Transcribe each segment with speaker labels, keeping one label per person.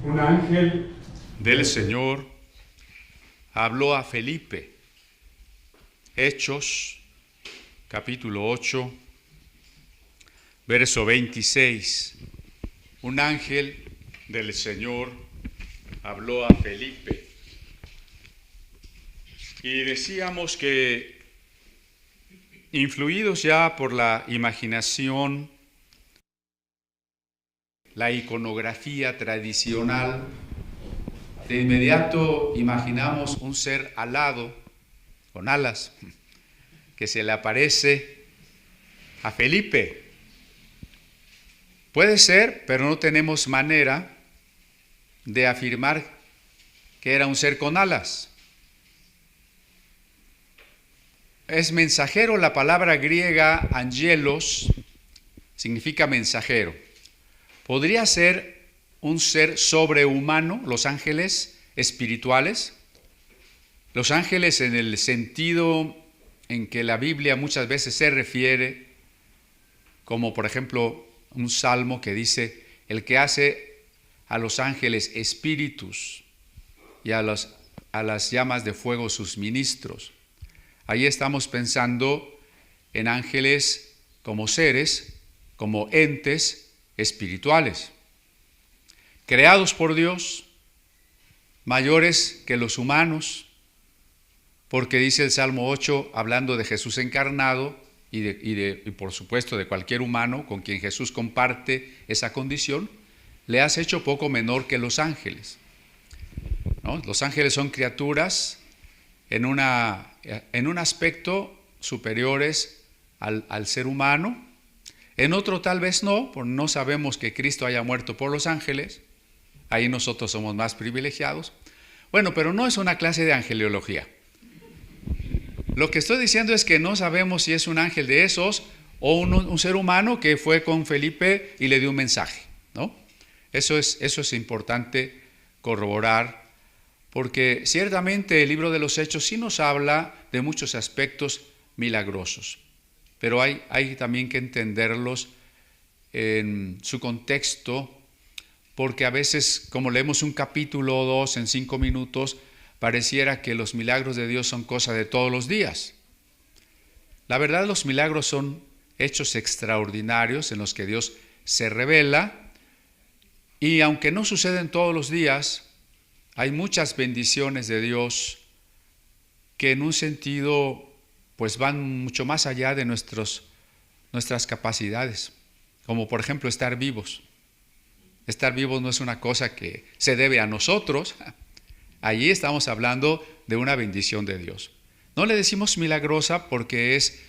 Speaker 1: Un ángel
Speaker 2: del Señor habló a Felipe. Hechos, capítulo 8, verso 26. Un ángel del Señor habló a Felipe. Y decíamos que, influidos ya por la imaginación, la iconografía tradicional, de inmediato imaginamos un ser alado, con alas, que se le aparece a Felipe. Puede ser, pero no tenemos manera de afirmar que era un ser con alas. Es mensajero, la palabra griega angelos significa mensajero. Podría ser un ser sobrehumano, los ángeles espirituales. Los ángeles en el sentido en que la Biblia muchas veces se refiere, como por ejemplo un salmo que dice, el que hace a los ángeles espíritus y a las llamas de fuego sus ministros. Ahí estamos pensando en ángeles como seres, como entes espirituales, creados por Dios, mayores que los humanos, porque dice el Salmo 8, hablando de Jesús encarnado y por supuesto de cualquier humano con quien Jesús comparte esa condición, le has hecho poco menor que los ángeles, ¿no? Los ángeles son criaturas en un aspecto superiores al ser humano. En otro tal vez no, porque no sabemos que Cristo haya muerto por los ángeles. Ahí nosotros somos más privilegiados. Bueno, pero no es una clase de angeliología. Lo que estoy diciendo es que no sabemos si es un ángel de esos o un ser humano que fue con Felipe y le dio un mensaje, ¿no? Eso es importante corroborar, porque ciertamente el libro de los Hechos sí nos habla de muchos aspectos milagrosos, pero hay también que entenderlos en su contexto, porque a veces, como leemos un capítulo o dos en 5 minutos, pareciera que los milagros de Dios son cosa de todos los días. La verdad, los milagros son hechos extraordinarios en los que Dios se revela, y aunque no suceden todos los días, hay muchas bendiciones de Dios que en un sentido pues van mucho más allá de nuestras capacidades, como por ejemplo estar vivos. Estar vivos no es una cosa que se debe a nosotros. Allí estamos hablando de una bendición de Dios. No le decimos milagrosa porque es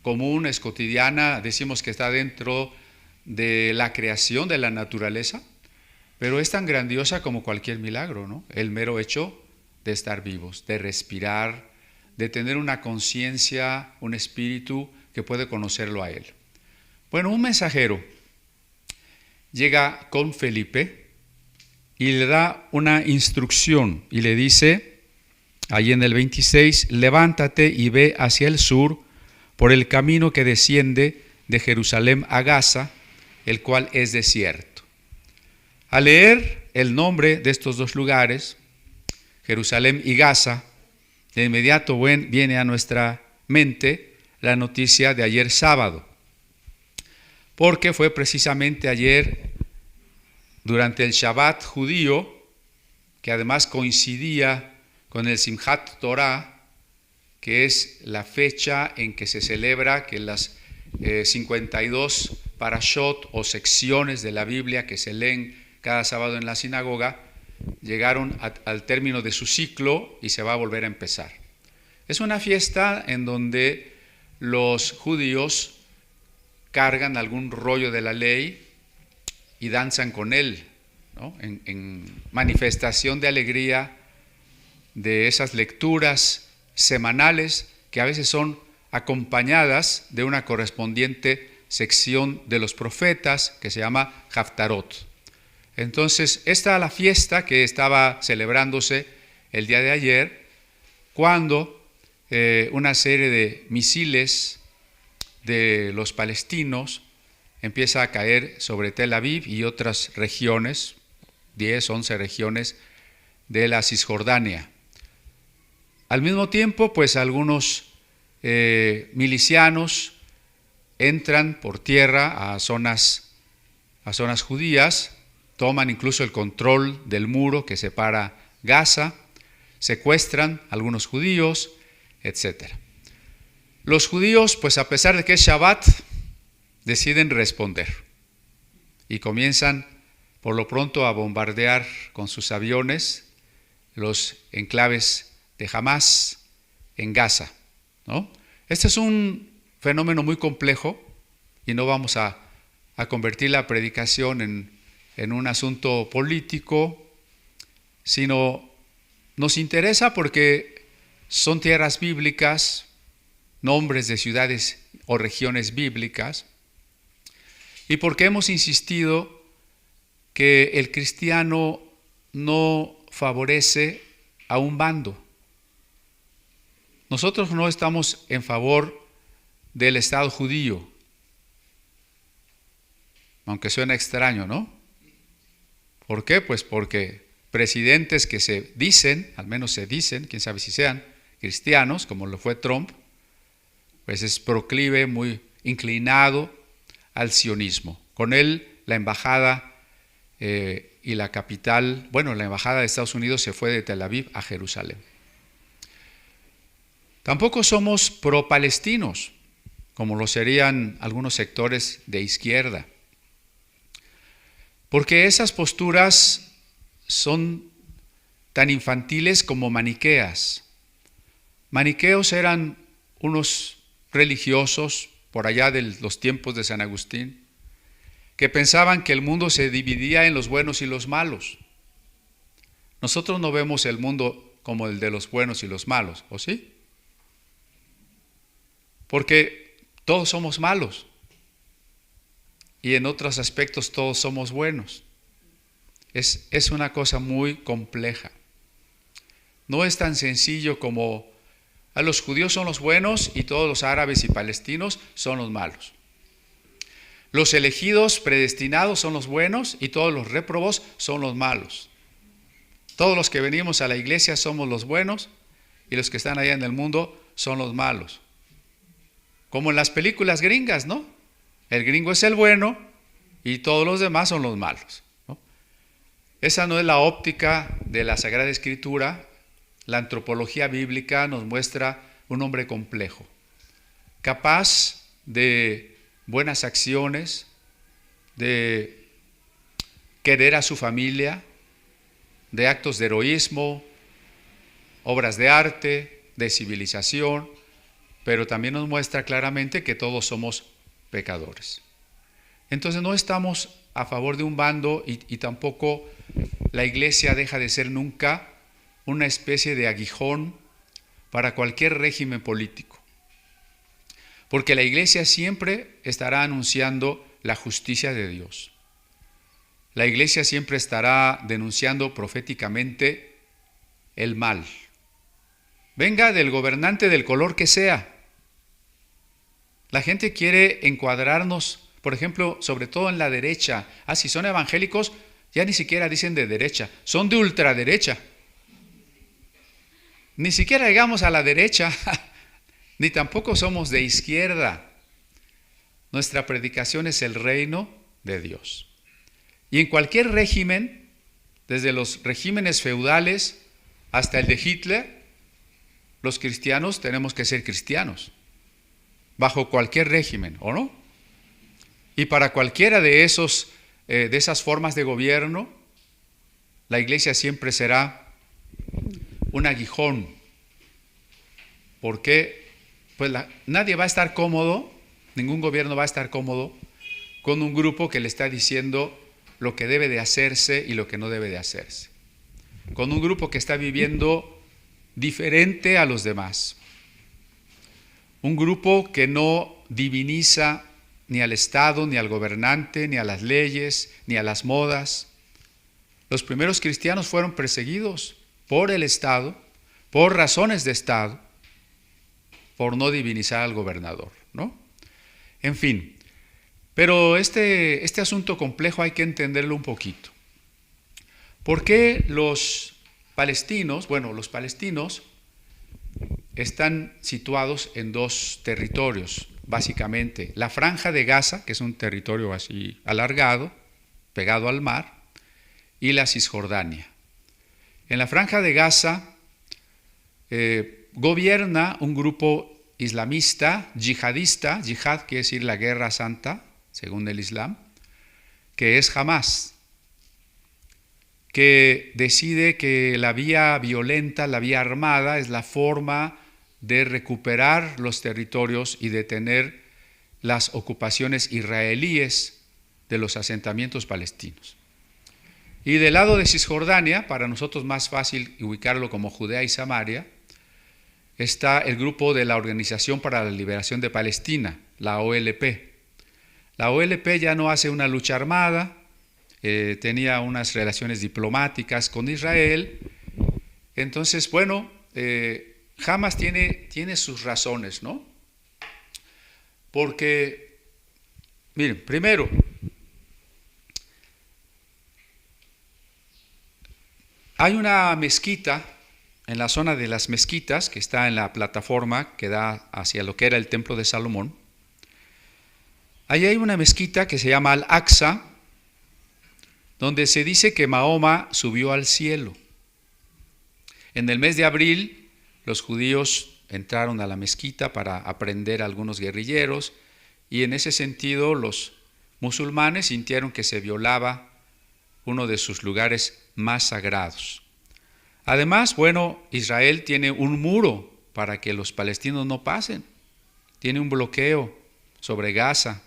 Speaker 2: común, es cotidiana, decimos que está dentro de la creación de la naturaleza, pero es tan grandiosa como cualquier milagro, ¿no? El mero hecho de estar vivos, de respirar, de tener una conciencia, un espíritu que puede conocerlo a Él. Bueno, un mensajero llega con Felipe y le da una instrucción y le dice, ahí en el 26, levántate y ve hacia el sur por el camino que desciende de Jerusalén a Gaza, el cual es desierto. Al leer el nombre de estos dos lugares, Jerusalén y Gaza, de inmediato viene a nuestra mente la noticia de ayer sábado, porque fue precisamente ayer, durante el Shabbat judío, que además coincidía con el Simchat Torah, que es la fecha en que se celebra que las 52 parashot o secciones de la Biblia que se leen cada sábado en la sinagoga, llegaron al término de su ciclo y se va a volver a empezar. Es una fiesta en donde los judíos cargan algún rollo de la ley y danzan con él, ¿no? En manifestación de alegría de esas lecturas semanales que a veces son acompañadas de una correspondiente sección de los profetas que se llama Haftarot. Entonces, esta era la fiesta que estaba celebrándose el día de ayer, cuando una serie de misiles de los palestinos empieza a caer sobre Tel Aviv y otras regiones 10, 11 regiones de la Cisjordania. Al mismo tiempo, pues algunos milicianos entran por tierra a zonas judías, toman incluso el control del muro que separa Gaza, secuestran a algunos judíos, etc. Los judíos, pues a pesar de que es Shabbat, deciden responder y comienzan por lo pronto a bombardear con sus aviones los enclaves de Hamás en Gaza, ¿no? Este es un fenómeno muy complejo y no vamos a convertir la predicación en un asunto político, sino nos interesa porque son tierras bíblicas, nombres de ciudades o regiones bíblicas, y porque hemos insistido que el cristiano no favorece a un bando. Nosotros no estamos en favor del Estado judío, aunque suena extraño, ¿no? ¿Por qué? Pues porque presidentes que se dicen, al menos se dicen, quién sabe si sean cristianos, como lo fue Trump, pues es proclive, muy inclinado al sionismo. Con él la embajada y la capital, la embajada de Estados Unidos se fue de Tel Aviv a Jerusalén. Tampoco somos pro-palestinos, como lo serían algunos sectores de izquierda, porque esas posturas son tan infantiles como maniqueas. Maniqueos eran unos religiosos por allá de los tiempos de San Agustín, que pensaban que el mundo se dividía en los buenos y los malos. Nosotros no vemos el mundo como el de los buenos y los malos, ¿o sí? Porque todos somos malos y en otros aspectos todos somos buenos. Es una cosa muy compleja. No es tan sencillo como a los judíos son los buenos y todos los árabes y palestinos son los malos. Los elegidos predestinados son los buenos y todos los réprobos son los malos. Todos los que venimos a la iglesia somos los buenos y los que están allá en el mundo son los malos. Como en las películas gringas, ¿no? El gringo es el bueno y todos los demás son los malos, ¿no? Esa no es la óptica de la Sagrada Escritura. La antropología bíblica nos muestra un hombre complejo, capaz de buenas acciones, de querer a su familia, de actos de heroísmo, obras de arte, de civilización, pero también nos muestra claramente que todos somos pecadores. Entonces no estamos a favor de un bando y tampoco la iglesia deja de ser nunca una especie de aguijón para cualquier régimen político. Porque la iglesia siempre estará anunciando la justicia de Dios. La iglesia siempre estará denunciando proféticamente el mal. Venga del gobernante del color que sea. La gente quiere encuadrarnos, por ejemplo, sobre todo en la derecha. Si son evangélicos, ya ni siquiera dicen de derecha, son de ultraderecha. Ni siquiera llegamos a la derecha, ni tampoco somos de izquierda. Nuestra predicación es el reino de Dios. Y en cualquier régimen, desde los regímenes feudales hasta el de Hitler, los cristianos tenemos que ser cristianos, bajo cualquier régimen, ¿o no? Y para cualquiera de esas formas de gobierno, la iglesia siempre será un aguijón, porque pues nadie va a estar cómodo, ningún gobierno va a estar cómodo con un grupo que le está diciendo lo que debe de hacerse y lo que no debe de hacerse, con un grupo que está viviendo diferente a los demás, un grupo que no diviniza ni al Estado, ni al gobernante, ni a las leyes, ni a las modas. Los primeros cristianos fueron perseguidos por el Estado, por razones de Estado, por no divinizar al gobernador, ¿no? En fin, pero este asunto complejo hay que entenderlo un poquito, ¿Por qué los palestinos? Bueno, los palestinos están situados en dos territorios, básicamente. La Franja de Gaza, que es un territorio así alargado, pegado al mar, y la Cisjordania. En la Franja de Gaza gobierna un grupo islamista, yihadista, yihad quiere decir la guerra santa, según el Islam, que es Hamás, que decide que la vía violenta, la vía armada, es la forma de recuperar los territorios y detener las ocupaciones israelíes de los asentamientos palestinos. Y del lado de Cisjordania, para nosotros más fácil ubicarlo como Judea y Samaria, está el grupo de la Organización para la Liberación de Palestina, la OLP. La OLP ya no hace una lucha armada, tenía unas relaciones diplomáticas con Israel. Entonces, bueno, Hamás tiene sus razones, ¿no? Porque, miren, primero, hay una mezquita en la zona de las mezquitas, que está en la plataforma que da hacia lo que era el Templo de Salomón. Allí hay una mezquita que se llama Al-Aqsa, donde se dice que Mahoma subió al cielo. En el mes de abril, los judíos entraron a la mezquita para aprender a algunos guerrilleros, y en ese sentido los musulmanes sintieron que se violaba uno de sus lugares más sagrados. Además, bueno, Israel tiene un muro para que los palestinos no pasen, tiene un bloqueo sobre Gaza,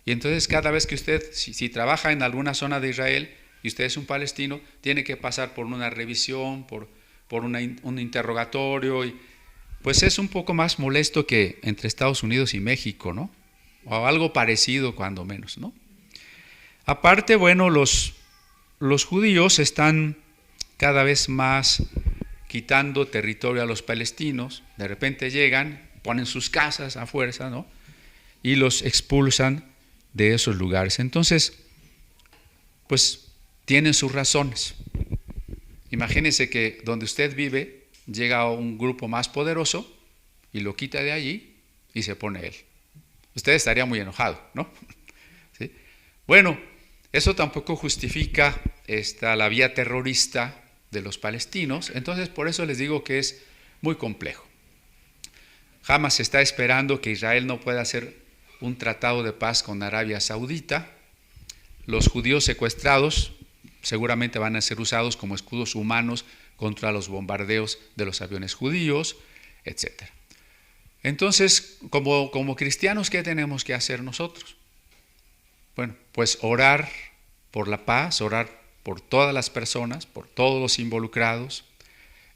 Speaker 2: y entonces cada vez que usted, si trabaja en alguna zona de Israel y usted es un palestino, tiene que pasar por una revisión, por un interrogatorio, y pues es un poco más molesto que entre Estados Unidos y México, ¿no? O algo parecido cuando menos, ¿no? Aparte, bueno, los judíos están cada vez más quitando territorio a los palestinos. De repente llegan, ponen sus casas a fuerza, ¿no? Y los expulsan de esos lugares. Entonces, pues tienen sus razones. Imagínense que donde usted vive llega un grupo más poderoso y lo quita de allí y se pone él. Usted estaría muy enojado, ¿no? ¿Sí? Bueno, eso tampoco justifica la vía terrorista de los palestinos, entonces por eso les digo que es muy complejo. Hamás está esperando que Israel no pueda hacer un tratado de paz con Arabia Saudita. Los judíos secuestrados seguramente van a ser usados como escudos humanos contra los bombardeos de los aviones judíos, etc. Entonces, como cristianos, ¿qué tenemos que hacer nosotros? Bueno, pues orar por la paz, orar por todas las personas, por todos los involucrados,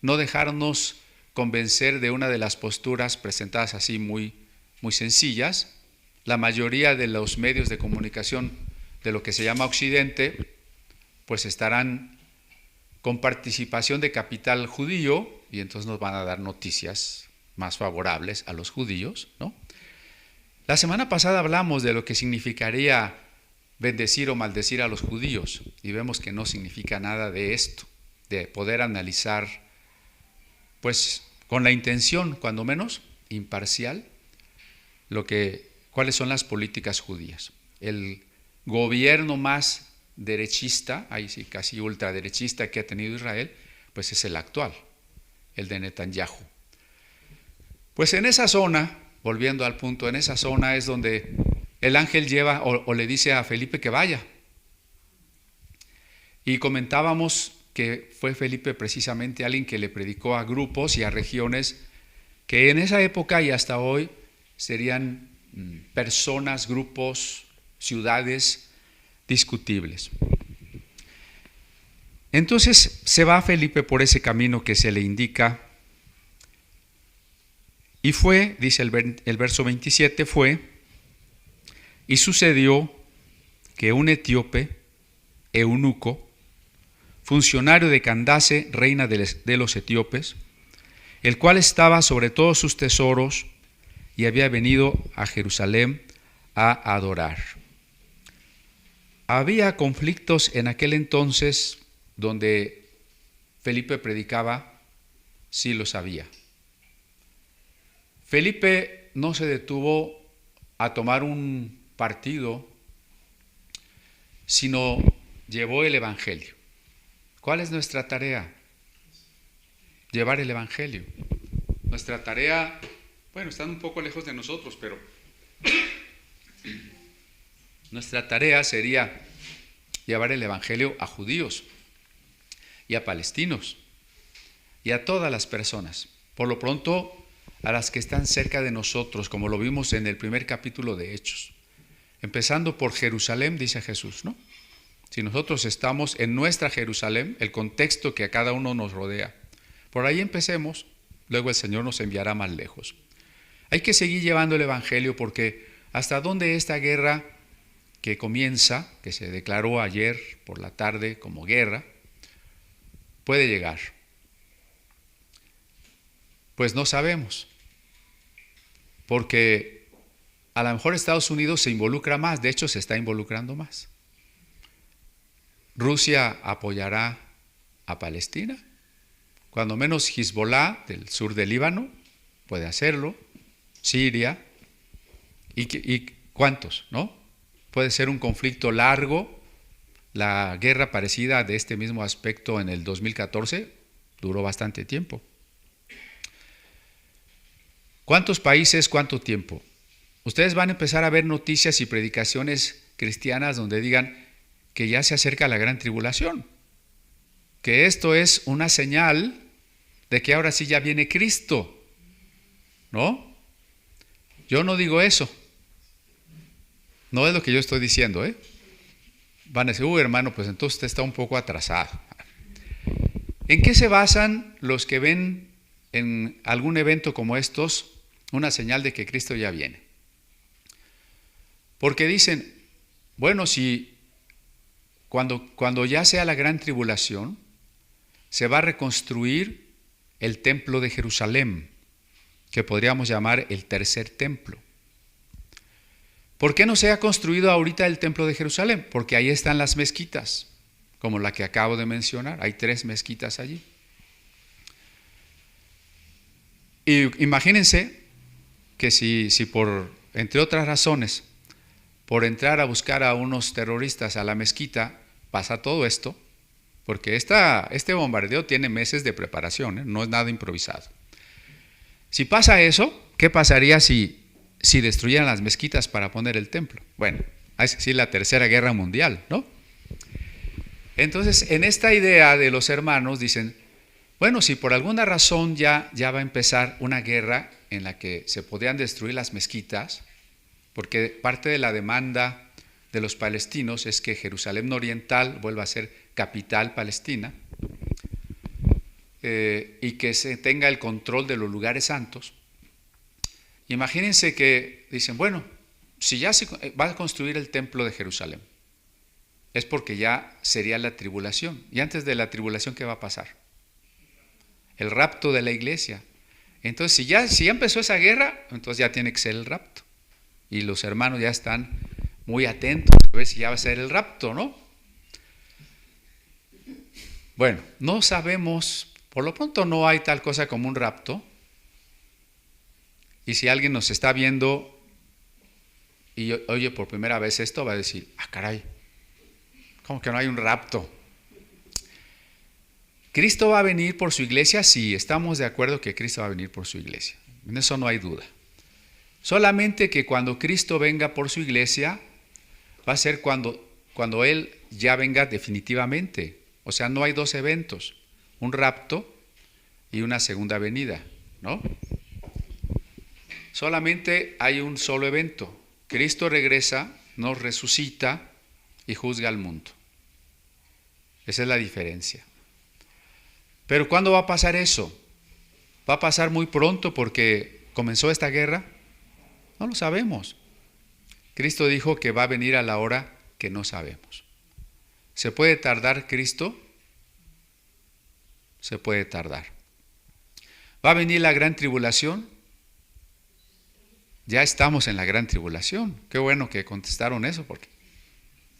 Speaker 2: no dejarnos convencer de una de las posturas presentadas así muy sencillas. La mayoría de los medios de comunicación de lo que se llama Occidente, pues estarán con participación de capital judío, y entonces nos van a dar noticias más favorables a los judíos, ¿no? La semana pasada hablamos de lo que significaría bendecir o maldecir a los judíos, y vemos que no significa nada de esto, de poder analizar, pues con la intención, cuando menos, imparcial, cuáles son las políticas judías. El gobierno más derechista, ahí sí casi ultraderechista que ha tenido Israel, pues es el actual, el de Netanyahu. Pues en esa zona, volviendo al punto, en esa zona es donde el ángel lleva o le dice a Felipe que vaya. Y comentábamos que fue Felipe precisamente alguien que le predicó a grupos y a regiones que en esa época y hasta hoy serían personas, grupos, ciudades discutibles. Entonces se va Felipe por ese camino que se le indica, y fue, dice el verso 27, fue, y sucedió que un etíope, eunuco, funcionario de Candace, reina de los etíopes, el cual estaba sobre todos sus tesoros y había venido a Jerusalén a adorar. Había conflictos en aquel entonces donde Felipe predicaba, sí lo sabía. Felipe no se detuvo a tomar un partido, sino llevó el Evangelio. ¿Cuál es nuestra tarea? Llevar el Evangelio. Nuestra tarea, bueno, están un poco lejos de nosotros, pero nuestra tarea sería llevar el Evangelio a judíos y a palestinos y a todas las personas. Por lo pronto, a las que están cerca de nosotros, como lo vimos en el primer capítulo de Hechos. Empezando por Jerusalén, dice Jesús, ¿no? Si nosotros estamos en nuestra Jerusalén, el contexto que a cada uno nos rodea, por ahí empecemos, luego el Señor nos enviará más lejos. Hay que seguir llevando el Evangelio porque hasta dónde esta guerra que comienza, que se declaró ayer por la tarde como guerra, puede llegar. Pues no sabemos, porque a lo mejor Estados Unidos se involucra más, de hecho se está involucrando más. Rusia apoyará a Palestina, cuando menos Hezbollah del sur del Líbano puede hacerlo, Siria, y ¿cuántos, no? Puede ser un conflicto largo. La guerra parecida de este mismo aspecto en el 2014 duró bastante tiempo. ¿Cuántos países, cuánto tiempo? Ustedes van a empezar a ver noticias y predicaciones cristianas donde digan que ya se acerca la gran tribulación, que esto es una señal de que ahora sí ya viene Cristo, ¿no? Yo no digo eso, no es lo que yo estoy diciendo, ¿eh? Van a decir, hermano, pues entonces usted está un poco atrasado. ¿En qué se basan los que ven en algún evento como estos una señal de que Cristo ya viene? Porque dicen, bueno, si cuando ya sea la gran tribulación, se va a reconstruir el templo de Jerusalén, que podríamos llamar el tercer templo. ¿Por qué no se ha construido ahorita el templo de Jerusalén? Porque ahí están las mezquitas, como la que acabo de mencionar. Hay 3 mezquitas allí. Y imagínense que si por, entre otras razones, por entrar a buscar a unos terroristas a la mezquita, pasa todo esto, porque este bombardeo tiene meses de preparación, ¿eh? No es nada improvisado. Si pasa eso, ¿qué pasaría si destruyeran las mezquitas para poner el templo? Bueno, es decir, la tercera guerra mundial, ¿no? Entonces, en esta idea de los hermanos dicen, bueno, si por alguna razón ya va a empezar una guerra en la que se podrían destruir las mezquitas, porque parte de la demanda de los palestinos es que Jerusalén Oriental vuelva a ser capital palestina y que se tenga el control de los lugares santos. Imagínense que dicen, bueno, si ya se va a construir el templo de Jerusalén, es porque ya sería la tribulación. Y antes de la tribulación, ¿qué va a pasar? El rapto de la iglesia. Entonces, si ya empezó esa guerra, entonces ya tiene que ser el rapto. Y los hermanos ya están muy atentos a ver si ya va a ser el rapto, ¿no? Bueno, no sabemos, por lo pronto no hay tal cosa como un rapto. Y si alguien nos está viendo y oye por primera vez esto, va a decir, caray, ¿cómo que no hay un rapto? ¿Cristo va a venir por su iglesia? Sí, estamos de acuerdo que Cristo va a venir por su iglesia. En eso no hay duda. Solamente que cuando Cristo venga por su iglesia, va a ser cuando Él ya venga definitivamente. O sea, no hay 2 eventos, un rapto y una segunda venida, ¿no? Solamente hay un solo evento. Cristo regresa, nos resucita y juzga al mundo. Esa es la diferencia. Pero ¿cuándo va a pasar eso? ¿Va a pasar muy pronto porque comenzó esta guerra? No lo sabemos. Cristo dijo que va a venir a la hora que no sabemos. ¿Se puede tardar Cristo? Se puede tardar. ¿Va a venir la gran tribulación? Ya estamos en la gran tribulación. Qué bueno que contestaron eso, porque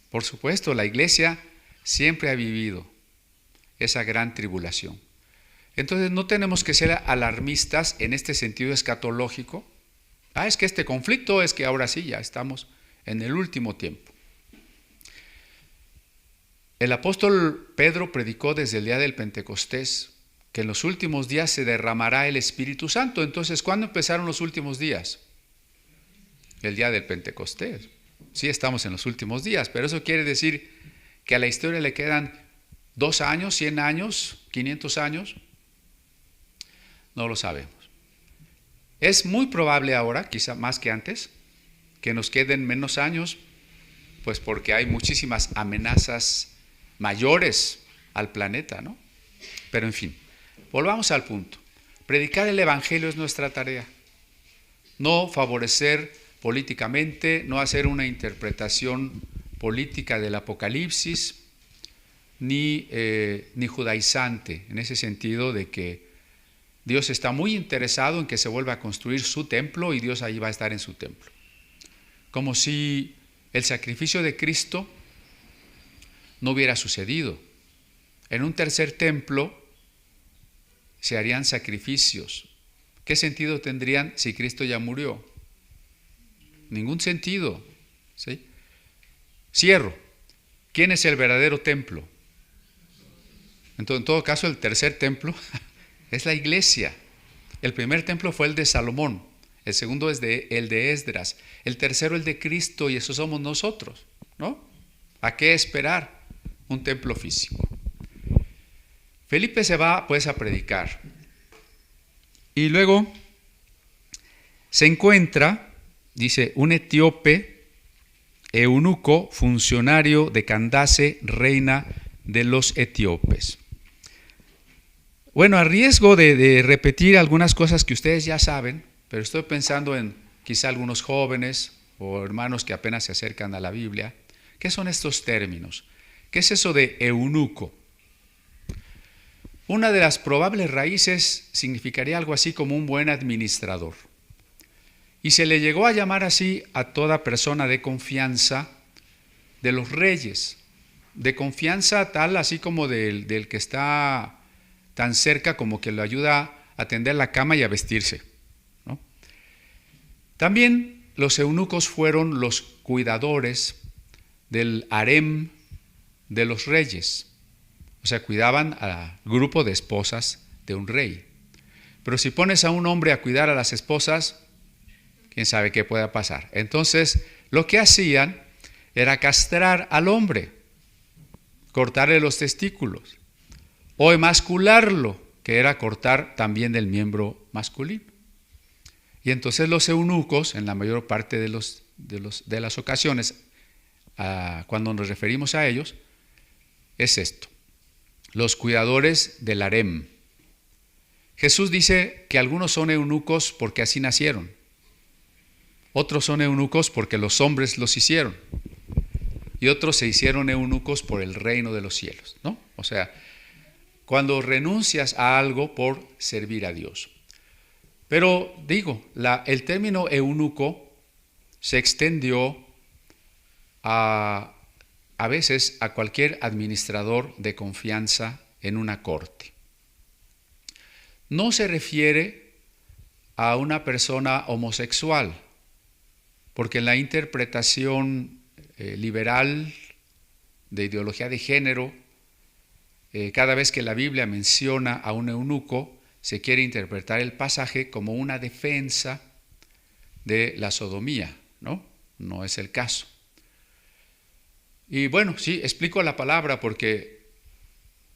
Speaker 2: por supuesto la iglesia siempre ha vivido esa gran tribulación. Entonces no tenemos que ser alarmistas en este sentido escatológico. Es que este conflicto es que ahora sí ya estamos en el último tiempo. El apóstol Pedro predicó desde el día del Pentecostés que en los últimos días se derramará el Espíritu Santo. Entonces, ¿cuándo empezaron los últimos días? El día del Pentecostés. Sí, estamos en los últimos días, pero eso quiere decir que a la historia le quedan 2 años, 100 años, 500 años. No lo sabemos. Es muy probable ahora, quizá más que antes, que nos queden menos años, pues porque hay muchísimas amenazas mayores al planeta, ¿no? Pero en fin, volvamos al punto. Predicar el Evangelio es nuestra tarea. No favorecer políticamente, no hacer una interpretación política del Apocalipsis, ni judaizante, en ese sentido de que Dios está muy interesado en que se vuelva a construir su templo y Dios ahí va a estar en su templo. Como si el sacrificio de Cristo no hubiera sucedido. En un tercer templo se harían sacrificios. ¿Qué sentido tendrían si Cristo ya murió? Ningún sentido, ¿sí? Cierro. ¿Quién es el verdadero templo? Entonces, en todo caso, el tercer templo es la iglesia. El primer templo fue el de Salomón, el segundo es el de Esdras, el tercero el de Cristo, y eso somos nosotros, ¿no? ¿A qué esperar un templo físico? Felipe se va pues a predicar y luego se encuentra, dice, un etíope eunuco, funcionario de Candace, reina de los etíopes. Bueno, a riesgo de repetir algunas cosas que ustedes ya saben, pero estoy pensando en quizá algunos jóvenes o hermanos que apenas se acercan a la Biblia. ¿Qué son estos términos? ¿Qué es eso de eunuco? Una de las probables raíces significaría algo así como un buen administrador. Y se le llegó a llamar así a toda persona de confianza de los reyes, de confianza tal así como del que está tan cerca como que lo ayuda a tender la cama y a vestirse, ¿no? También los eunucos fueron los cuidadores del harem de los reyes, o sea, cuidaban al grupo de esposas de un rey. Pero si pones a un hombre a cuidar a las esposas, quién sabe qué pueda pasar. Entonces, lo que hacían era castrar al hombre, cortarle los testículos, o emascularlo, que era cortar también del miembro masculino. Y entonces los eunucos, en la mayor parte de las ocasiones, cuando nos referimos a ellos, es esto: los cuidadores del harem. Jesús dice que algunos son eunucos porque así nacieron, otros son eunucos porque los hombres los hicieron, y otros se hicieron eunucos por el reino de los cielos, ¿no? O sea, cuando renuncias a algo por servir a Dios. Pero digo, el término eunuco se extendió a veces a cualquier administrador de confianza en una corte. No se refiere a una persona homosexual, porque en la interpretación liberal de ideología de género, cada vez que la Biblia menciona a un eunuco, se quiere interpretar el pasaje como una defensa de la sodomía, ¿no? No es el caso. Y bueno, sí, explico la palabra porque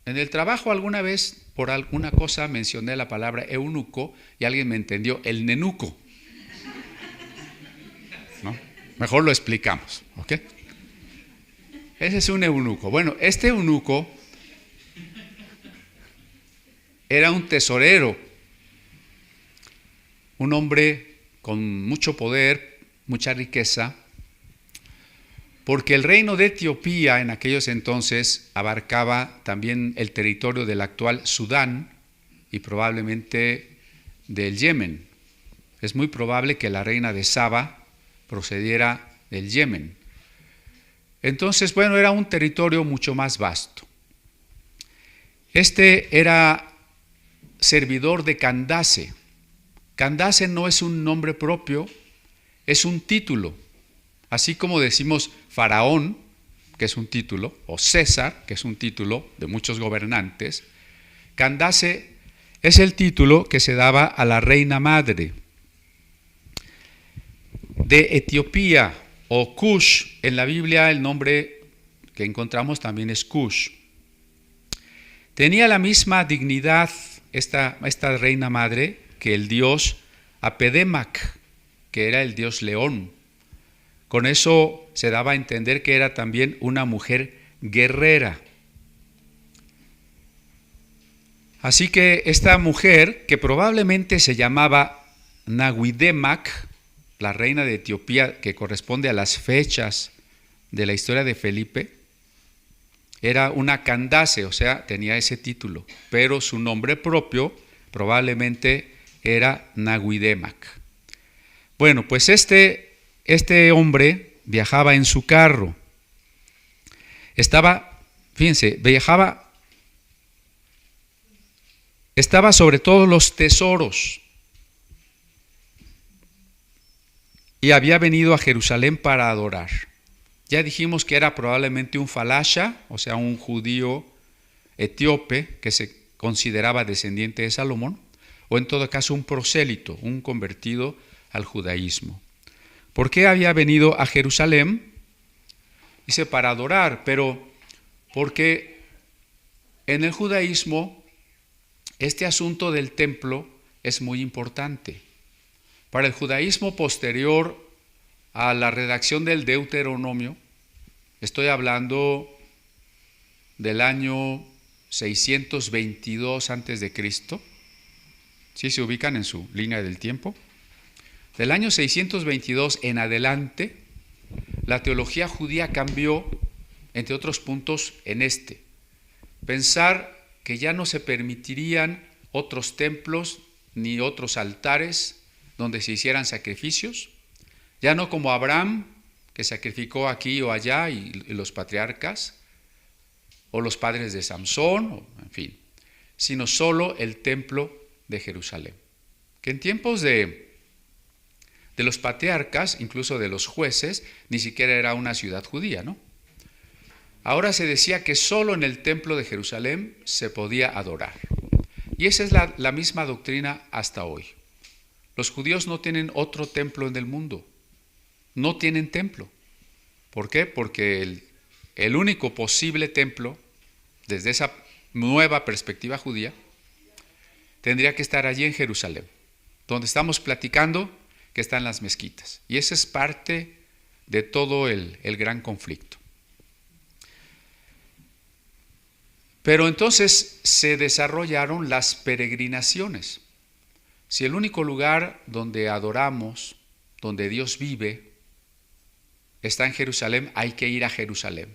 Speaker 2: en el trabajo alguna vez por alguna cosa mencioné la palabra eunuco y alguien me entendió el nenuco, ¿no? Mejor lo explicamos, ¿ok? Ese es un eunuco. Bueno, este eunuco era un tesorero, un hombre con mucho poder, mucha riqueza, porque el reino de Etiopía en aquellos entonces abarcaba también el territorio del actual Sudán y probablemente del Yemen. Es muy probable que la reina de Saba procediera del Yemen. Entonces, bueno, era un territorio mucho más vasto. Este era servidor de Candace. Candace no es un nombre propio, es un título. Así como decimos Faraón, que es un título, o César, que es un título de muchos gobernantes, Candace es el título que se daba a la reina madre de Etiopía, o Cush. En la Biblia el nombre que encontramos también es Cush. Tenía la misma dignidad esta reina madre que el dios Apedemac, que era el dios león. Con eso se daba a entender que era también una mujer guerrera. Así que esta mujer, que probablemente se llamaba Naguidemac, la reina de Etiopía, que corresponde a las fechas de la historia de Felipe, era una Candace, o sea, tenía ese título, pero su nombre propio probablemente era Naguidemac. Bueno, pues este hombre viajaba en su carro. Estaba sobre todos los tesoros y había venido a Jerusalén para adorar. Ya dijimos que era probablemente un falasha, o sea, un judío etíope que se consideraba descendiente de Salomón, o en todo caso un prosélito, un convertido al judaísmo. ¿Por qué había venido a Jerusalén? Dice para adorar, pero porque en el judaísmo este asunto del templo es muy importante. Para el judaísmo posterior a la redacción del Deuteronomio, estoy hablando del año 622 a.C., ¿sí se ubican en su línea del tiempo? Del año 622 en adelante, la teología judía cambió, entre otros puntos, en pensar que ya no se permitirían otros templos ni otros altares donde se hicieran sacrificios, ya no como Abraham, que sacrificó aquí o allá, y los patriarcas, o los padres de Samsón, en fin, sino solo el templo de Jerusalén. Que en tiempos de los patriarcas, incluso de los jueces, ni siquiera era una ciudad judía, ¿no? Ahora se decía que solo en el templo de Jerusalén se podía adorar. Y esa es la misma doctrina hasta hoy. Los judíos no tienen otro templo en el mundo. No tienen templo. ¿Por qué? Porque el único posible templo, desde esa nueva perspectiva judía, tendría que estar allí en Jerusalén, donde estamos platicando que están las mezquitas. Y esa es parte de todo el gran conflicto. Pero entonces se desarrollaron las peregrinaciones. Si el único lugar donde adoramos, donde Dios vive, está en Jerusalén, hay que ir a Jerusalén.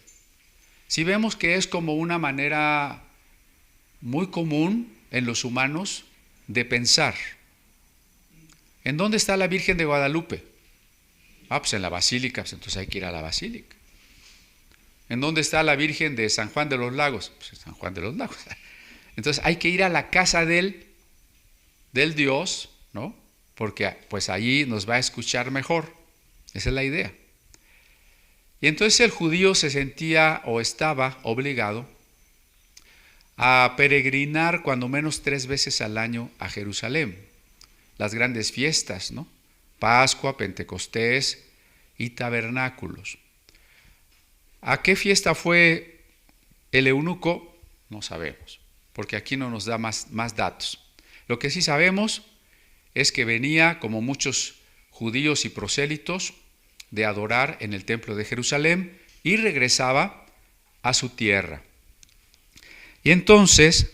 Speaker 2: Si vemos que es como una manera muy común en los humanos de pensar. ¿En dónde está la Virgen de Guadalupe? Pues en la Basílica, pues entonces hay que ir a la Basílica. ¿En dónde está la Virgen de San Juan de los Lagos? Pues en San Juan de los Lagos. Entonces hay que ir a la casa del Dios, ¿no? Porque pues allí nos va a escuchar mejor. Esa es la idea. Y entonces el judío se sentía o estaba obligado a peregrinar cuando menos 3 veces al año a Jerusalén. Las grandes fiestas, ¿no? Pascua, Pentecostés y tabernáculos. ¿A qué fiesta fue el eunuco? No sabemos, porque aquí no nos da más datos. Lo que sí sabemos es que venía, como muchos judíos y prosélitos, de adorar en el templo de Jerusalén y regresaba a su tierra. Y entonces,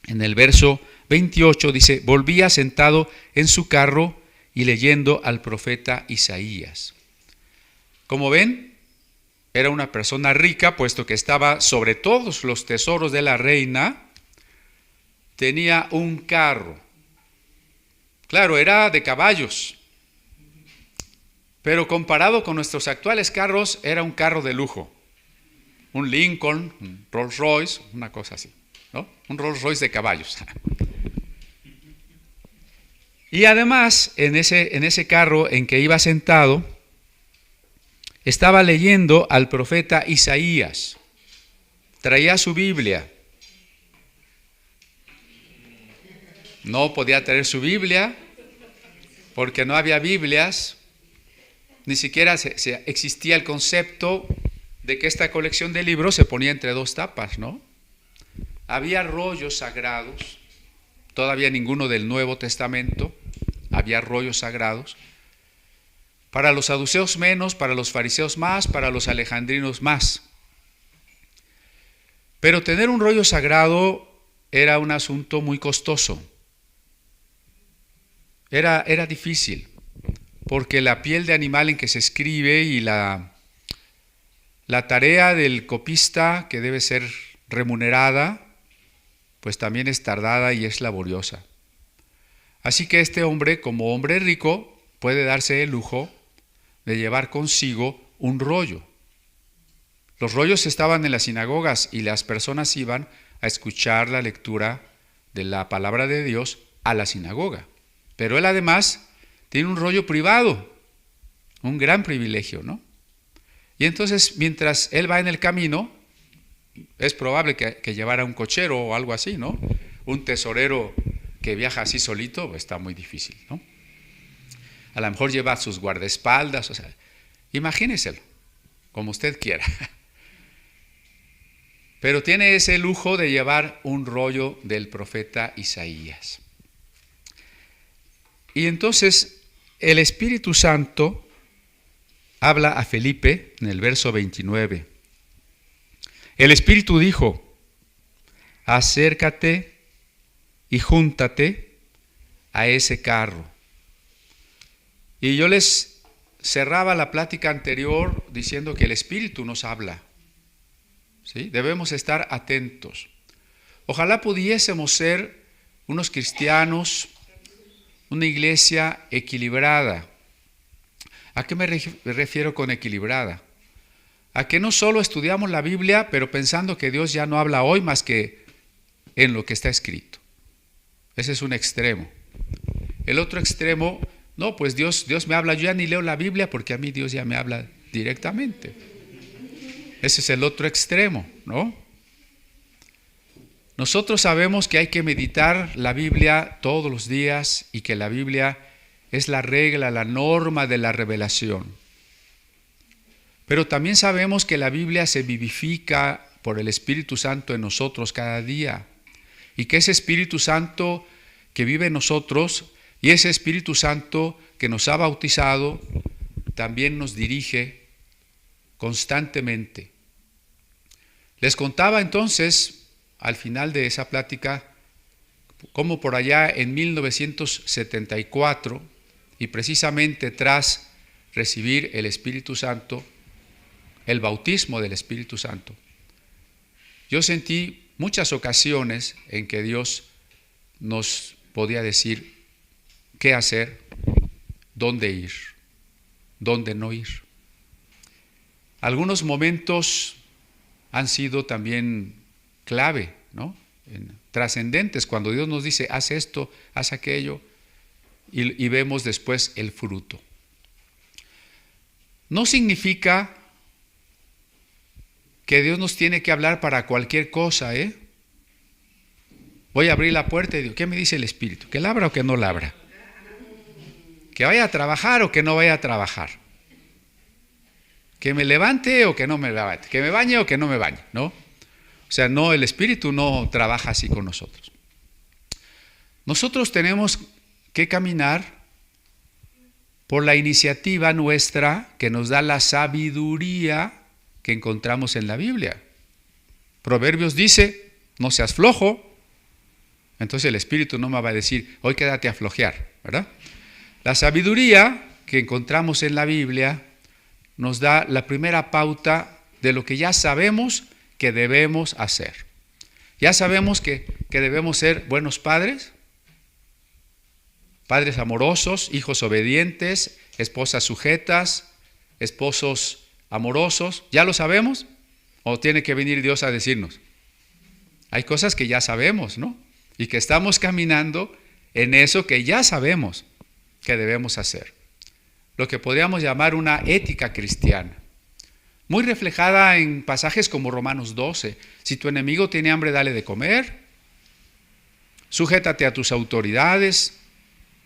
Speaker 2: en el verso 28 dice, volvía sentado en su carro y leyendo al profeta Isaías. Como ven, era una persona rica, puesto que estaba sobre todos los tesoros de la reina, tenía un carro. Claro, era de caballos, pero comparado con nuestros actuales carros, era un carro de lujo. un Lincoln, un Rolls Royce, una cosa así, ¿no? Un Rolls Royce de caballos. Y además, en ese carro en que iba sentado, estaba leyendo al profeta Isaías. Traía su Biblia. No podía traer su Biblia porque no había Biblias. Ni siquiera existía el concepto de que esta colección de libros se ponía entre dos tapas, ¿no? Había rollos sagrados, todavía ninguno del Nuevo Testamento, había rollos sagrados. Para los saduceos menos, para los fariseos más, para los alejandrinos más. Pero tener un rollo sagrado era un asunto muy costoso. Era difícil, porque la piel de animal en que se escribe y la tarea del copista, que debe ser remunerada, pues también es tardada y es laboriosa. Así que este hombre, como hombre rico, puede darse el lujo de llevar consigo un rollo. Los rollos estaban en las sinagogas y las personas iban a escuchar la lectura de la palabra de Dios a la sinagoga. Pero él además tiene un rollo privado, un gran privilegio, ¿no? Y entonces, mientras él va en el camino, es probable que llevara un cochero o algo así, ¿no? Un tesorero que viaja así solito, pues está muy difícil, ¿no? A lo mejor lleva sus guardaespaldas, o sea, imagíneselo, como usted quiera. Pero tiene ese lujo de llevar un rollo del profeta Isaías. Y entonces el Espíritu Santo habla a Felipe en el verso 29. El Espíritu dijo: acércate y júntate a ese carro. Y yo les cerraba la plática anterior diciendo que el Espíritu nos habla, ¿sí? Debemos estar atentos. Ojalá pudiésemos ser unos cristianos, una iglesia equilibrada. ¿A qué me refiero con equilibrada? A que no solo estudiamos la Biblia, pero pensando que Dios ya no habla hoy más que en lo que está escrito. Ese es un extremo. El otro extremo, no, pues Dios me habla, yo ya ni leo la Biblia porque a mí Dios ya me habla directamente. Ese es el otro extremo, ¿no? Nosotros sabemos que hay que meditar la Biblia todos los días y que la Biblia es la regla, la norma de la revelación. Pero también sabemos que la Biblia se vivifica por el Espíritu Santo en nosotros cada día y que ese Espíritu Santo que vive en nosotros y ese Espíritu Santo que nos ha bautizado también nos dirige constantemente. Les contaba entonces, al final de esa plática, cómo por allá en 1974, y precisamente tras recibir el Espíritu Santo, el bautismo del Espíritu Santo, yo sentí muchas ocasiones en que Dios nos podía decir qué hacer, dónde ir, dónde no ir. Algunos momentos han sido también clave, ¿no? Trascendentes, cuando Dios nos dice, haz esto, haz aquello, y vemos después el fruto. No significa que Dios nos tiene que hablar para cualquier cosa, ¿eh? Voy a abrir la puerta y digo, ¿qué me dice el Espíritu? ¿Que labra o que no labra? ¿Que vaya a trabajar o que no vaya a trabajar? ¿Que me levante o que no me levante? ¿Que me bañe o que no me bañe? ¿No? O sea, no, el Espíritu no trabaja así con nosotros. Nosotros tenemos que caminar por la iniciativa nuestra que nos da la sabiduría que encontramos en la Biblia. Proverbios dice, no seas flojo. Entonces el Espíritu no me va a decir, hoy quédate a flojear, ¿verdad? La sabiduría que encontramos en la Biblia nos da la primera pauta de lo que ya sabemos que debemos hacer. Ya sabemos que debemos ser buenos padres, padres amorosos, hijos obedientes, esposas sujetas, esposos amorosos. ¿Ya lo sabemos? ¿O tiene que venir Dios a decirnos? Hay cosas que ya sabemos, ¿no? Y que estamos caminando en eso que ya sabemos que debemos hacer. Lo que podríamos llamar una ética cristiana. Muy reflejada en pasajes como Romanos 12. Si tu enemigo tiene hambre, dale de comer. Sujétate a tus autoridades.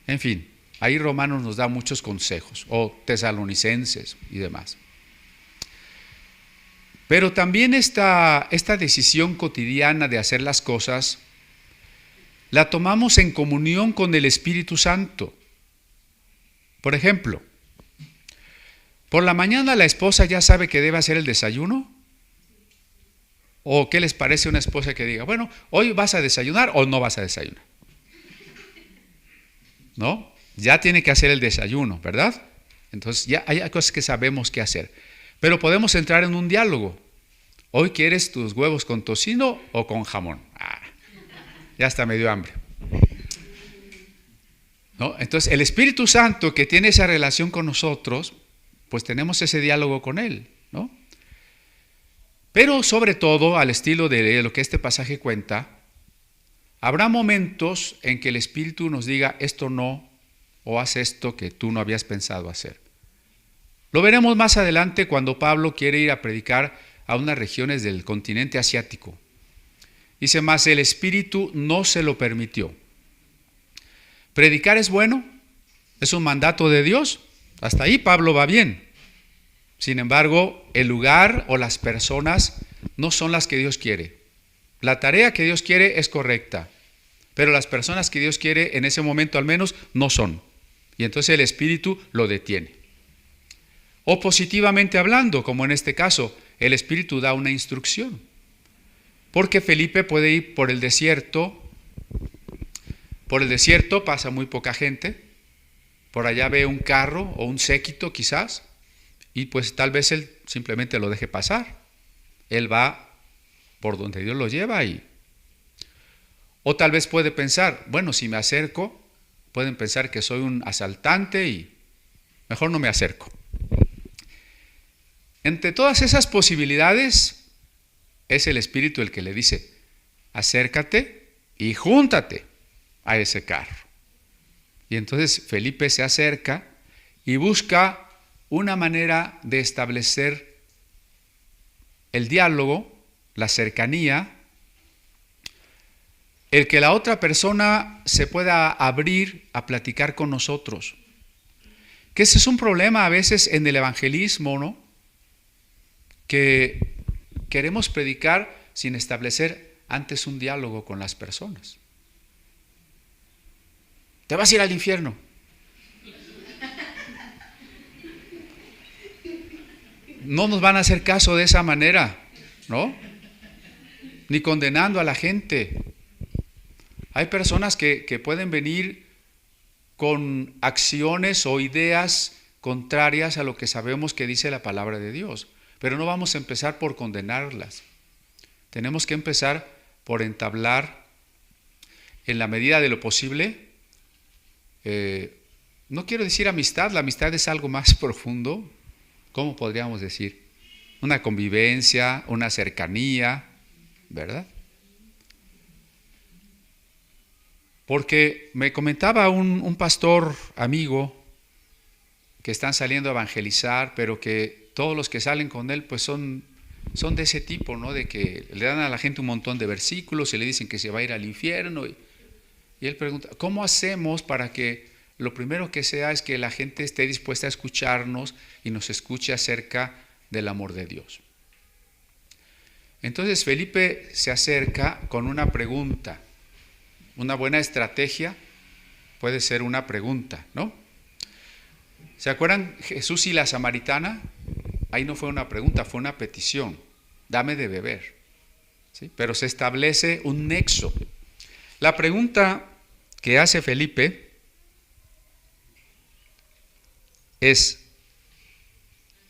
Speaker 2: En fin, ahí Romanos nos da muchos consejos. O Tesalonicenses y demás. Pero también esta decisión cotidiana de hacer las cosas la tomamos en comunión con el Espíritu Santo. Por ejemplo, ¿por la mañana la esposa ya sabe que debe hacer el desayuno? ¿O qué les parece una esposa que diga, bueno, hoy vas a desayunar o no vas a desayunar? ¿No? Ya tiene que hacer el desayuno, ¿verdad? Entonces ya hay cosas que sabemos qué hacer. Pero podemos entrar en un diálogo. ¿Hoy quieres tus huevos con tocino o con jamón? Ya hasta me dio hambre. ¿No? Entonces el Espíritu Santo, que tiene esa relación con nosotros, pues tenemos ese diálogo con Él, ¿no? Pero sobre todo, al estilo de lo que este pasaje cuenta, habrá momentos en que el Espíritu nos diga esto no, o haz esto que tú no habías pensado hacer. Lo veremos más adelante cuando Pablo quiere ir a predicar a unas regiones del continente asiático. Dice, mas el Espíritu no se lo permitió. ¿Predicar es bueno? ¿Es un mandato de Dios? Hasta ahí Pablo va bien. Sin embargo, el lugar o las personas no son las que Dios quiere. La tarea que Dios quiere es correcta, pero las personas que Dios quiere en ese momento al menos no son. Y entonces el Espíritu lo detiene. O positivamente hablando, como en este caso, el Espíritu da una instrucción. Porque Felipe puede ir por el desierto. Por el desierto pasa muy poca gente. Por allá ve un carro o un séquito quizás. Y pues tal vez él simplemente lo deje pasar. Él va por donde Dios lo lleva y... O tal vez puede pensar, bueno, si me acerco, pueden pensar que soy un asaltante y mejor no me acerco. Entre todas esas posibilidades, es el Espíritu el que le dice, acércate y júntate a ese carro. Y entonces Felipe se acerca y busca una manera de establecer el diálogo, la cercanía, el que la otra persona se pueda abrir a platicar con nosotros. Que ese es un problema a veces en el evangelismo, ¿no? Que queremos predicar sin establecer antes un diálogo con las personas. Te vas a ir al infierno. No nos van a hacer caso de esa manera, ¿no? Ni condenando a la gente. Hay personas que pueden venir con acciones o ideas contrarias a lo que sabemos que dice la palabra de Dios. Pero no vamos a empezar por condenarlas. Tenemos que empezar por entablar, en la medida de lo posible, no quiero decir amistad, la amistad es algo más profundo. ¿Cómo podríamos decir? Una convivencia, una cercanía, ¿verdad? Porque me comentaba un pastor amigo que están saliendo a evangelizar, pero que todos los que salen con él pues son de ese tipo, ¿no? De que le dan a la gente un montón de versículos y le dicen que se va a ir al infierno. Y él pregunta, ¿cómo hacemos para que lo primero que sea es que la gente esté dispuesta a escucharnos y nos escuche acerca del amor de Dios? Entonces Felipe se acerca con una pregunta. Una buena estrategia puede ser una pregunta, ¿no? ¿Se acuerdan Jesús y la samaritana? Ahí no fue una pregunta, fue una petición. Dame de beber. ¿Sí? Pero se establece un nexo. La pregunta que hace Felipe es,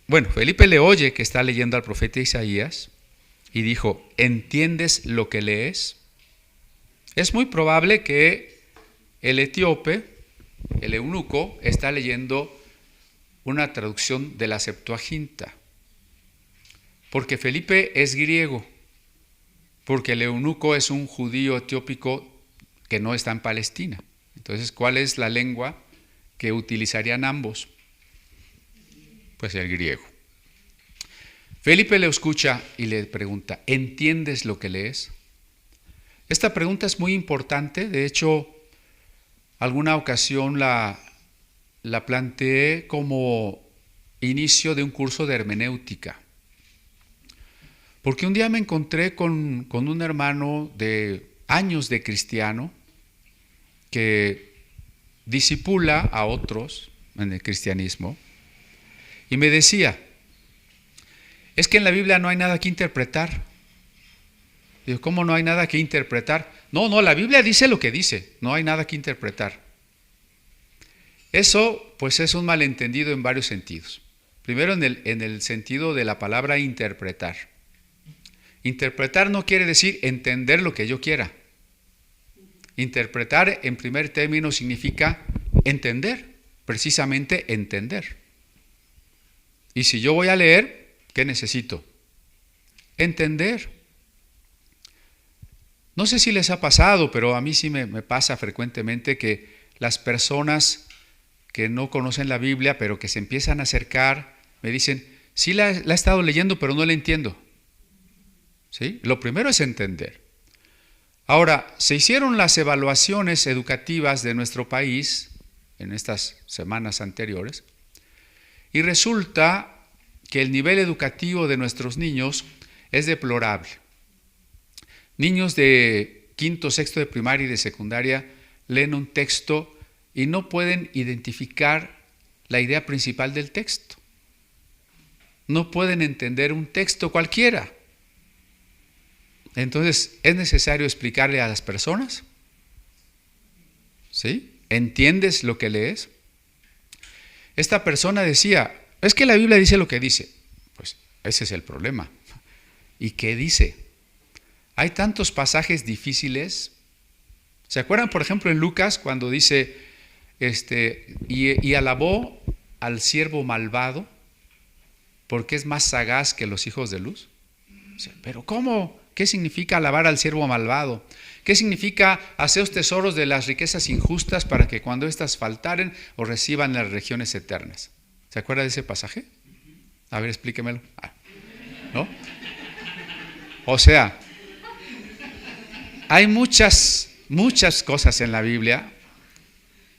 Speaker 2: bueno, Felipe le oye que está leyendo al profeta Isaías y dijo, ¿entiendes lo que lees? Es muy probable que el etíope, el eunuco, está leyendo una traducción de la Septuaginta. Porque Felipe es griego, porque el eunuco es un judío etiópico que no está en Palestina. Entonces, ¿cuál es la lengua que utilizarían ambos? Pues el griego. Felipe le escucha y le pregunta, ¿entiendes lo que lees? Esta pregunta es muy importante. De hecho, alguna ocasión la planteé como inicio de un curso de hermenéutica. Porque un día me encontré con un hermano de años de cristiano que discipula a otros en el cristianismo y me decía, es que en la Biblia no hay nada que interpretar. Digo, ¿cómo no hay nada que interpretar? No, la Biblia dice lo que dice, no hay nada que interpretar. Eso pues es un malentendido en varios sentidos. Primero en el sentido de la palabra interpretar. Interpretar no quiere decir entender lo que yo quiera. Interpretar en primer término significa entender, precisamente entender. Y si yo voy a leer, ¿qué necesito? Entender. No sé si les ha pasado, pero a mí sí me pasa frecuentemente que las personas que no conocen la Biblia, pero que se empiezan a acercar, me dicen, sí la he estado leyendo, pero no la entiendo. ¿Sí? Lo primero es entender. Ahora, se hicieron las evaluaciones educativas de nuestro país en estas semanas anteriores y resulta que el nivel educativo de nuestros niños es deplorable. Niños de quinto, sexto de primaria y de secundaria leen un texto y no pueden identificar la idea principal del texto. No pueden entender un texto cualquiera. Entonces, ¿es necesario explicarle a las personas? ¿Sí? ¿Entiendes lo que lees? Esta persona decía, es que la Biblia dice lo que dice. Pues ese es el problema. ¿Y qué dice? Hay tantos pasajes difíciles. ¿Se acuerdan, por ejemplo, en Lucas cuando dice, y alabó al siervo malvado porque es más sagaz que los hijos de luz? ¿Pero cómo? ¿Qué significa alabar al siervo malvado? ¿Qué significa haceos tesoros de las riquezas injustas para que cuando éstas faltaren os reciban las regiones eternas? ¿Se acuerda de ese pasaje? A ver, explíquemelo. ¿No? O sea, hay muchas cosas en la Biblia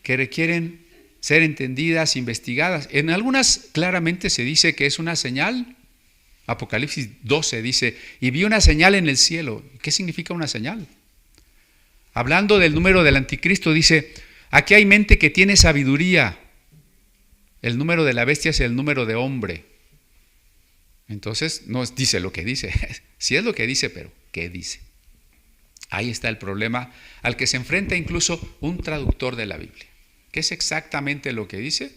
Speaker 2: que requieren ser entendidas, investigadas. En algunas claramente se dice que es una señal. Apocalipsis 12 dice, y vi una señal en el cielo. ¿Qué significa una señal? Hablando del número del anticristo, dice, aquí hay mente que tiene sabiduría. El número de la bestia es el número de hombre. Entonces, no dice lo que dice. Sí es lo que dice, pero ¿qué dice? Ahí está el problema al que se enfrenta incluso un traductor de la Biblia. ¿Qué es exactamente lo que dice?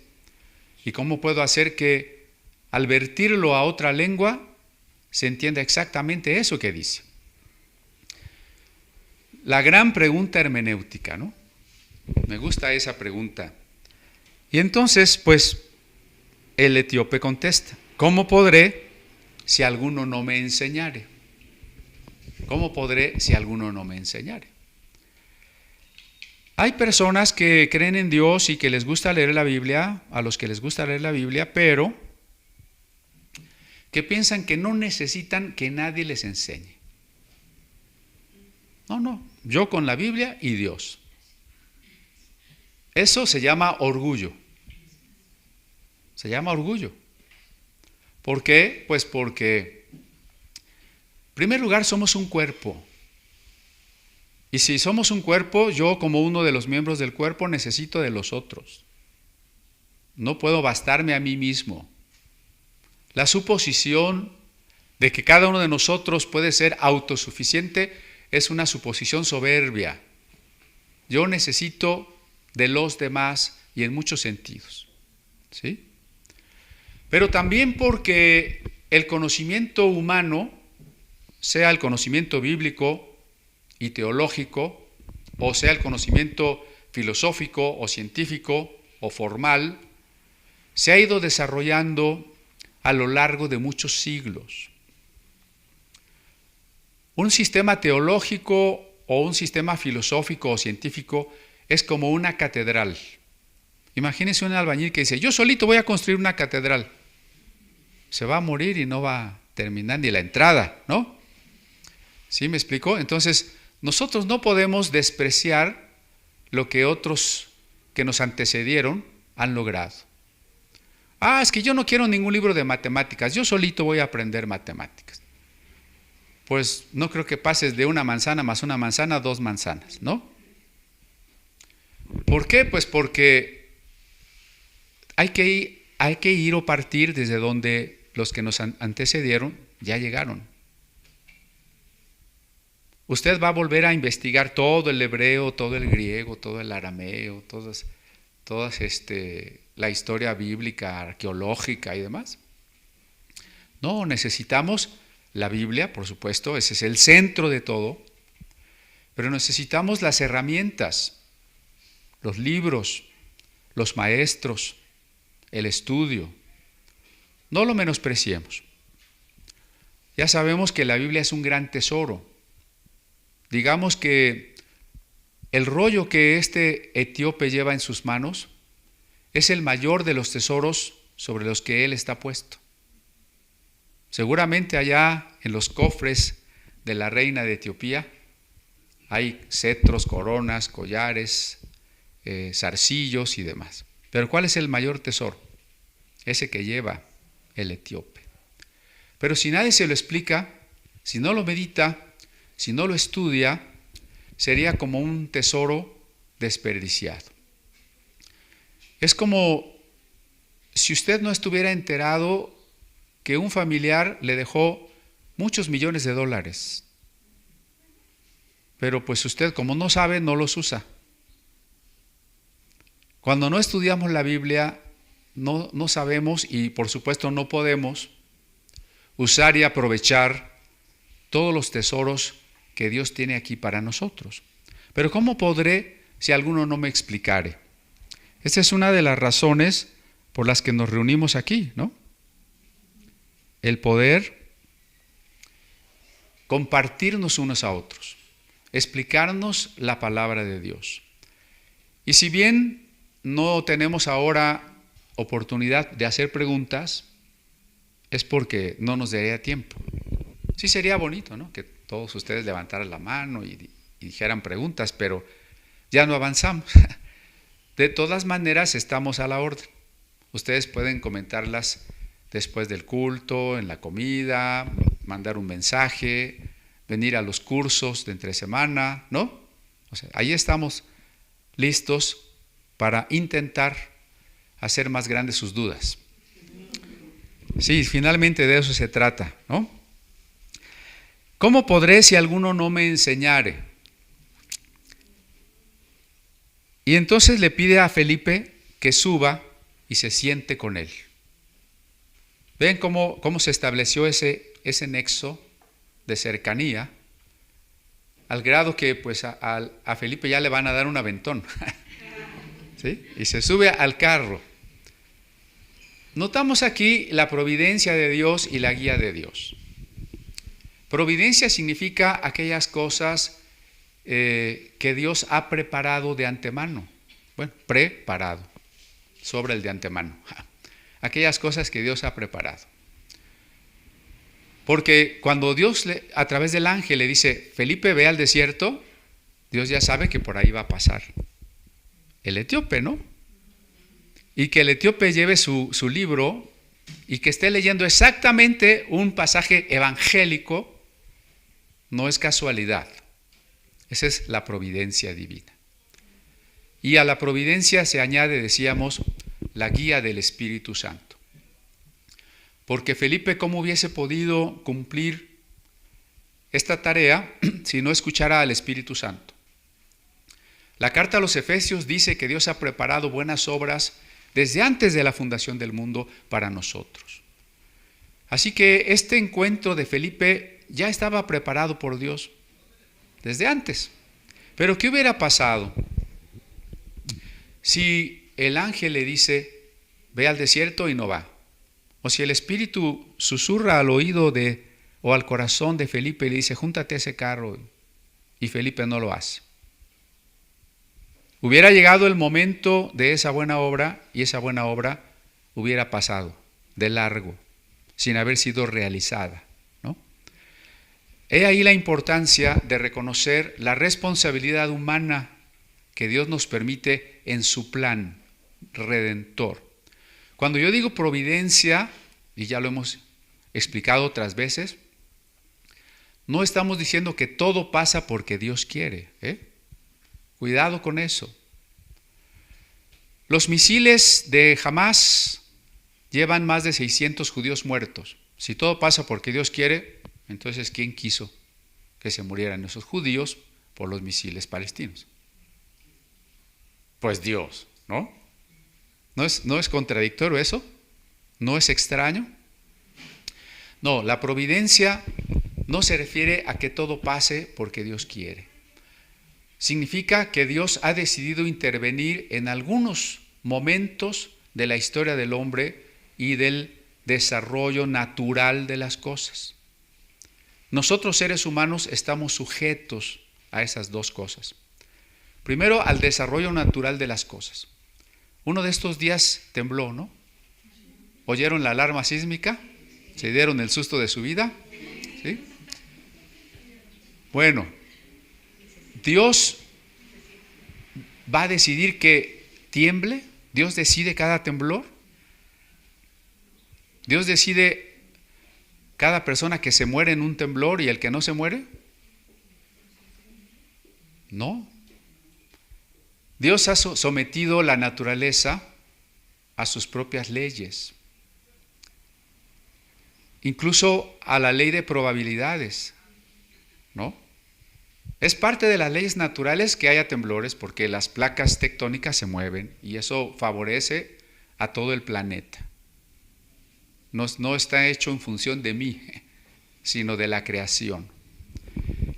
Speaker 2: ¿Y cómo puedo hacer que al vertirlo a otra lengua se entienda exactamente eso que dice? La gran pregunta hermenéutica, ¿no? Me gusta esa pregunta. Y entonces, pues, el etíope contesta, ¿cómo podré si alguno no me enseñare? ¿Cómo podré si alguno no me enseñare? Hay personas que creen en Dios y que les gusta leer la Biblia, a los que les gusta leer la Biblia, pero que piensan que no necesitan que nadie les enseñe. No, yo con la Biblia y Dios. Eso se llama orgullo. Se llama orgullo. ¿Por qué? Pues porque, en primer lugar, somos un cuerpo. Y si somos un cuerpo, yo como uno de los miembros del cuerpo necesito de los otros. No puedo bastarme a mí mismo. La suposición de que cada uno de nosotros puede ser autosuficiente es una suposición soberbia. Yo necesito de los demás y en muchos sentidos. ¿Sí? Pero también porque el conocimiento humano, sea el conocimiento bíblico y teológico, o sea el conocimiento filosófico o científico o formal, se ha ido desarrollando a lo largo de muchos siglos. Un sistema teológico o un sistema filosófico o científico es como una catedral. Imagínense un albañil que dice, yo solito voy a construir una catedral. Se va a morir y no va a terminar ni la entrada, ¿no? ¿Sí me explicó? Entonces, nosotros no podemos despreciar lo que otros que nos antecedieron han logrado. Es que yo no quiero ningún libro de matemáticas, yo solito voy a aprender matemáticas. Pues no creo que pases de una manzana más una manzana a 2 manzanas, ¿no? ¿Por qué? Pues porque hay que ir o partir desde donde los que nos antecedieron ya llegaron. Usted va a volver a investigar todo el hebreo, todo el griego, todo el arameo, todas la historia bíblica, arqueológica y demás. No, necesitamos la Biblia, por supuesto, ese es el centro de todo, pero necesitamos las herramientas, los libros, los maestros, el estudio. No lo menospreciemos. Ya sabemos que la Biblia es un gran tesoro. Digamos que el rollo que este etíope lleva en sus manos es el mayor de los tesoros sobre los que él está puesto. Seguramente allá en los cofres de la reina de Etiopía hay cetros, coronas, collares, zarcillos y demás. Pero ¿cuál es el mayor tesoro? Ese que lleva el etíope. Pero si nadie se lo explica, si no lo medita, si no lo estudia, sería como un tesoro desperdiciado. Es como si usted no estuviera enterado que un familiar le dejó muchos millones de dólares, pero pues usted como no sabe, no los usa. Cuando no estudiamos la Biblia, no sabemos y por supuesto no podemos usar y aprovechar todos los tesoros que Dios tiene aquí para nosotros. Pero ¿cómo podré si alguno no me explicare? Esta es una de las razones por las que nos reunimos aquí, ¿no? El poder compartirnos unos a otros, explicarnos la palabra de Dios. Y si bien no tenemos ahora oportunidad de hacer preguntas, es porque no nos daría tiempo. Sí sería bonito, ¿no?, que todos ustedes levantaran la mano y dijeran preguntas, pero ya no avanzamos. De todas maneras, estamos a la orden. Ustedes pueden comentarlas después del culto, en la comida, mandar un mensaje, venir a los cursos de entre semana, ¿no? O sea, ahí estamos listos para intentar hacer más grandes sus dudas. Sí, finalmente de eso se trata, ¿no? ¿Cómo podré si alguno no me enseñare? Y entonces le pide a Felipe que suba y se siente con él. ¿Ven cómo se estableció ese nexo de cercanía? Al grado que pues a Felipe ya le van a dar un aventón. ¿Sí? Y se sube al carro. Notamos aquí la providencia de Dios y la guía de Dios. Providencia significa aquellas cosas que Dios ha preparado de antemano. Bueno, preparado, sobre el de antemano. Aquellas cosas que Dios ha preparado. Porque cuando Dios a través del ángel le dice, Felipe, ve al desierto, Dios ya sabe que por ahí va a pasar el etíope, ¿no? Y que el etíope lleve su libro y que esté leyendo exactamente un pasaje evangélico, no es casualidad. Esa es la providencia divina. Y a la providencia se añade, decíamos, la guía del Espíritu Santo. Porque Felipe, ¿cómo hubiese podido cumplir esta tarea si no escuchara al Espíritu Santo? La carta a los Efesios dice que Dios ha preparado buenas obras desde antes de la fundación del mundo para nosotros. Así que este encuentro de Felipe ya estaba preparado por Dios desde antes. Pero ¿qué hubiera pasado si el ángel le dice, ve al desierto y no va? O si el Espíritu susurra al oído de o al corazón de Felipe y le dice, júntate a ese carro, y Felipe no lo hace. Hubiera llegado el momento de esa buena obra y esa buena obra hubiera pasado de largo, sin haber sido realizada, ¿no? He ahí la importancia de reconocer la responsabilidad humana que Dios nos permite en su plan redentor. Cuando yo digo providencia, y ya lo hemos explicado otras veces, no estamos diciendo que todo pasa porque Dios quiere, ¿eh? Cuidado con eso. Los misiles de Hamás llevan más de 600 judíos muertos. Si todo pasa porque Dios quiere, entonces ¿quién quiso que se murieran esos judíos por los misiles palestinos? Pues Dios, ¿no? ¿No es contradictorio eso? ¿No es extraño? No, la providencia no se refiere a que todo pase porque Dios quiere. Significa que Dios ha decidido intervenir en algunos momentos de la historia del hombre y del desarrollo natural de las cosas. Nosotros seres humanos estamos sujetos a esas dos cosas. Primero, al desarrollo natural de las cosas. Uno de estos días tembló, ¿no? ¿Oyeron la alarma sísmica? ¿Se dieron el susto de su vida? ¿Sí? Bueno, Dios va a decidir que tiemble. Dios decide cada temblor. Dios decide cada persona que se muere en un temblor y el que no se muere. No. Dios ha sometido la naturaleza a sus propias leyes, incluso a la ley de probabilidades, ¿no? Es parte de las leyes naturales que haya temblores porque las placas tectónicas se mueven y eso favorece a todo el planeta. No está hecho en función de mí, sino de la creación.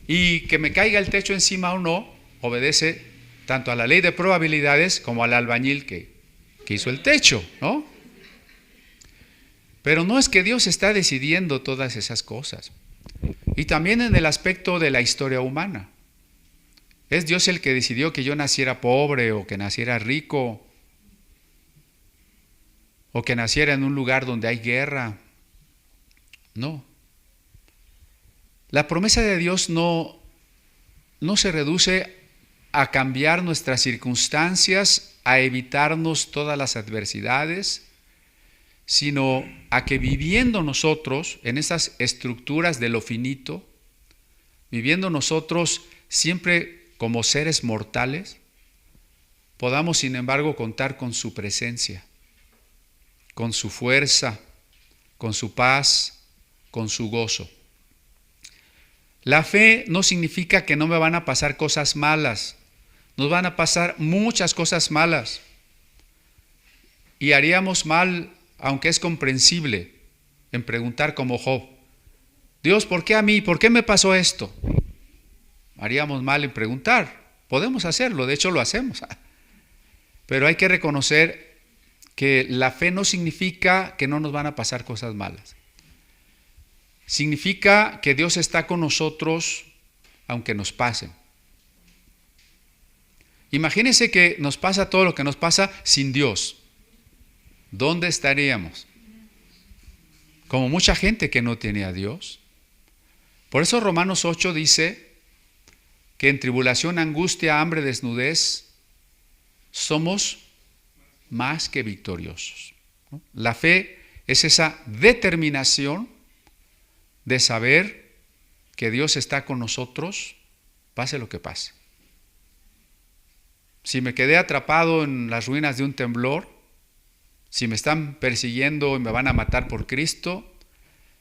Speaker 2: Y que me caiga el techo encima o no, obedece tanto a la ley de probabilidades como al albañil que hizo el techo, ¿no? Pero no es que Dios está decidiendo todas esas cosas. Y también en el aspecto de la historia humana. ¿Es Dios el que decidió que yo naciera pobre o que naciera rico? ¿O que naciera en un lugar donde hay guerra? No. La promesa de Dios no se reduce a cambiar nuestras circunstancias, a evitarnos todas las adversidades, sino a que viviendo nosotros en esas estructuras de lo finito, viviendo nosotros siempre como seres mortales, podamos sin embargo contar con su presencia, con su fuerza, con su paz, con su gozo. La fe no significa que no me van a pasar cosas malas, nos van a pasar muchas cosas malas y haríamos mal, aunque es comprensible, en preguntar como Job, Dios, ¿por qué a mí? ¿Por qué me pasó esto? Haríamos mal en preguntar, podemos hacerlo, de hecho lo hacemos, pero hay que reconocer que la fe no significa que no nos van a pasar cosas malas. Significa que Dios está con nosotros aunque nos pasen. Imagínense que nos pasa todo lo que nos pasa sin Dios. ¿Dónde estaríamos? Como mucha gente que no tiene a Dios. Por eso Romanos 8 dice que en tribulación, angustia, hambre, desnudez, somos más que victoriosos. La fe es esa determinación de saber que Dios está con nosotros, pase lo que pase. Si me quedé atrapado en las ruinas de un temblor, si me están persiguiendo y me van a matar por Cristo,